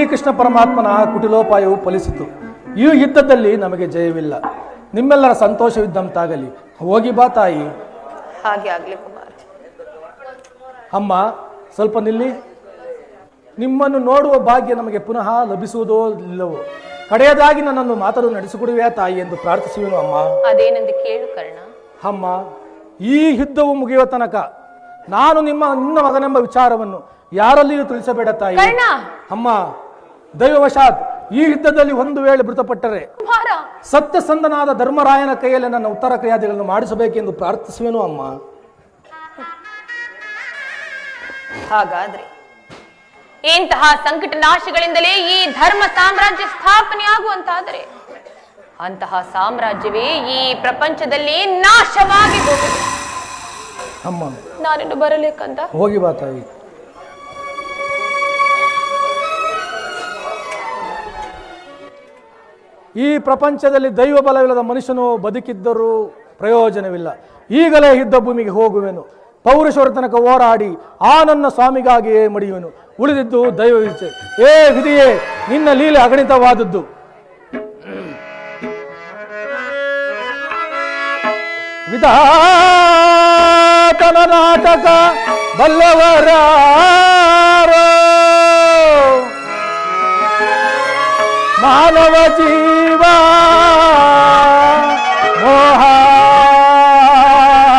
[SPEAKER 3] ಶ್ರೀಕೃಷ್ಣ ಪರಮಾತ್ಮನ ಕುಟಿಲೋಪಾಯವು ಫಲಿಸಿತು. ಈ ಯುದ್ಧದಲ್ಲಿ ನಮಗೆ ಜಯವಿಲ್ಲ. ನಿಮ್ಮೆಲ್ಲರ ಸಂತೋಷವಿದ್ದಂತಾಗಲಿ. ಹೋಗಿ ಬಾ ತಾಯಿ.
[SPEAKER 1] ಹಾಗೆ ಆಗ್ಲಿ ಕುಮಾರ.
[SPEAKER 3] ಅಮ್ಮ, ಸ್ವಲ್ಪ ನಿಲ್ಲಿ. ನಿಮ್ಮನ್ನು ನೋಡುವ ಭಾಗ್ಯ ನಮಗೆ ಪುನಃ ಲಭಿಸುವುದೋ ಇಲ್ಲವೋ, ಕಡೆಯದಾಗಿ ನನ್ನನ್ನು ಮಾತನ್ನು ನಡೆಸಿಕೊಡುವೆಯಾ ತಾಯಿ ಎಂದು ಪ್ರಾರ್ಥಿಸುವೆನು ಅಮ್ಮ.
[SPEAKER 1] ಅದೇನೆಂದು ಕೇಳು ಕರ್ಣ.
[SPEAKER 3] ಅಮ್ಮ, ಈ ಯುದ್ಧವು ಮುಗಿಯುವ ತನಕ ನಾನು ನಿನ್ನ ಮಗನೆಂಬ ವಿಚಾರವನ್ನು ಯಾರಲ್ಲಿಯೂ ತಿಳಿಸಬೇಡ ತಾಯಿ.
[SPEAKER 1] ಕರ್ಣ.
[SPEAKER 3] ಅಮ್ಮ, ದೈವವಶಾತ್ ಈ ಯುದ್ಧದಲ್ಲಿ ಒಂದು ವೇಳೆ ಮೃತಪಟ್ಟರೆ
[SPEAKER 1] ಕುಮಾರ,
[SPEAKER 3] ಸತ್ಯಸಂಧನಾದ ಧರ್ಮರಾಯನ ಕೈಯಲ್ಲಿ ನನ್ನ ಉತ್ತರ ಕ್ರಿಯಾದಿಗಳನ್ನು ಮಾಡಿಸಬೇಕೆಂದು ಪ್ರಾರ್ಥಿಸುವೆನು ಅಮ್ಮ.
[SPEAKER 1] ಹಾಗಾದ್ರೆ ಇಂತಹ ಸಂಕಟ ನಾಶಗಳಿಂದಲೇ ಈ ಧರ್ಮ ಸಾಮ್ರಾಜ್ಯ ಸ್ಥಾಪನೆ ಆಗುವಂತಾದರೆ ಅಂತಹ ಸಾಮ್ರಾಜ್ಯವೇ ಈ ಪ್ರಪಂಚದಲ್ಲಿ ನಾಶವಾಗಿ ಹೋಗಿದೆ.
[SPEAKER 3] ಅಮ್ಮ,
[SPEAKER 1] ನಾನಿನ್ನು ಬರಲೇಕಂತ.
[SPEAKER 3] ಹೋಗಿ ಬಾ ತಾಯಿ. ಈ ಪ್ರಪಂಚದಲ್ಲಿ ದೈವ ಬಲವಿಲ್ಲದ ಮನುಷ್ಯನು ಬದುಕಿದ್ದರೂ ಪ್ರಯೋಜನವಿಲ್ಲ. ಈಗಲೇ ಯುದ್ಧ ಭೂಮಿಗೆ ಹೋಗುವೆನು. ಪೌರುಷವರ ತನಕ ಹೋರಾಡಿ ಆ ನನ್ನ ಸ್ವಾಮಿಗಾಗಿಯೇ ಮಡಿಯುವೆನು. ಉಳಿದಿದ್ದು ದೈವ ಇಚ್ಛೆ. ಏ ವಿಧಿಯೇ, ನಿನ್ನ ಲೀಲೆ ಅಗಣಿತವಾದದ್ದು. ವಿಧಾತನ ನಾಟಕ ಬಲ್ಲವರ ಮಾನವ ಜೀವ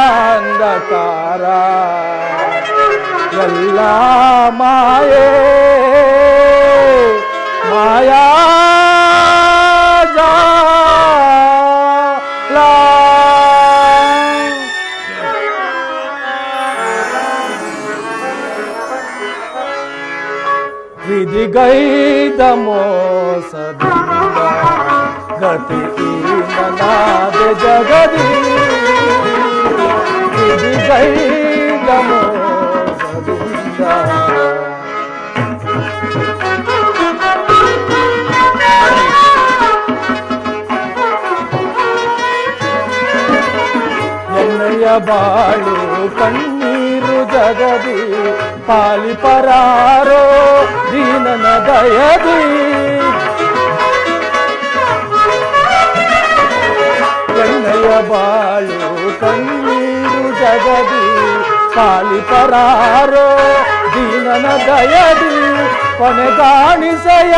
[SPEAKER 3] ಮೋಹಾಂಧಕಾರ ಎಲ್ಲ ಮಾಯೇ ಮಾಯಾ ಜಾಲ. ವಿಧಿಗೈದ ಮೋಸದಿಂದ ಗತಿಹೀನನಾದ ಜಗದಿ. ವಿಧಿಗೈದ ಮೋಸದಿಂದ ಎಣ್ಣೆಯ ಬಾಳು ಕಣ್ಣೀರು ಜಗದಿ ಪಾಲಿಪರಾರೋ ದೀನನ ದಯದಿ. ಎಣ್ಣೆಯ ಬಾಳು ಕಣ್ಣೀರು ಜಗದಿ ಪಾಲಿಪರಾರೋ ದೀನನ ದಯದಿ. ಕೊನೆಗಾಣಿಸಯ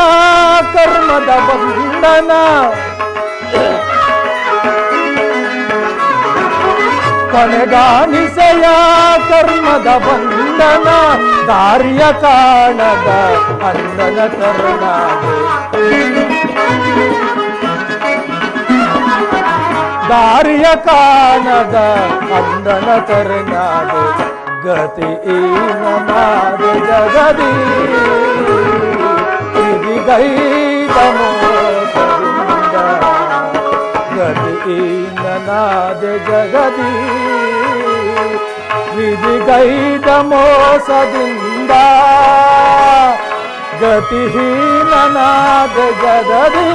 [SPEAKER 3] ಕರ್ಮದ ಬಂಧನ, ಕೊನೆಗಾಣಿಸಯ ಕರ್ಮದ ಬಂಧನ. ದಾರಿಯ ಕಾಣದ ಅಂದನ ತರುಣಾದೆ, ದಾರಿಯ ಕಾಣದ ಅಂದನ ತರುಣಾದೆ. ಗತಿ ಈನನಾದ ಜಗದಿ ವಿಧಿಗೈದ ಮೋಸದಿಂದ. ಗತಿ ಈನನಾದ ಜಗದಿ ವಿಧಿಗೈದ ಮೋಸದಿಂದ. ಗತಿಹೀನನಾದ ಜಗದಿ.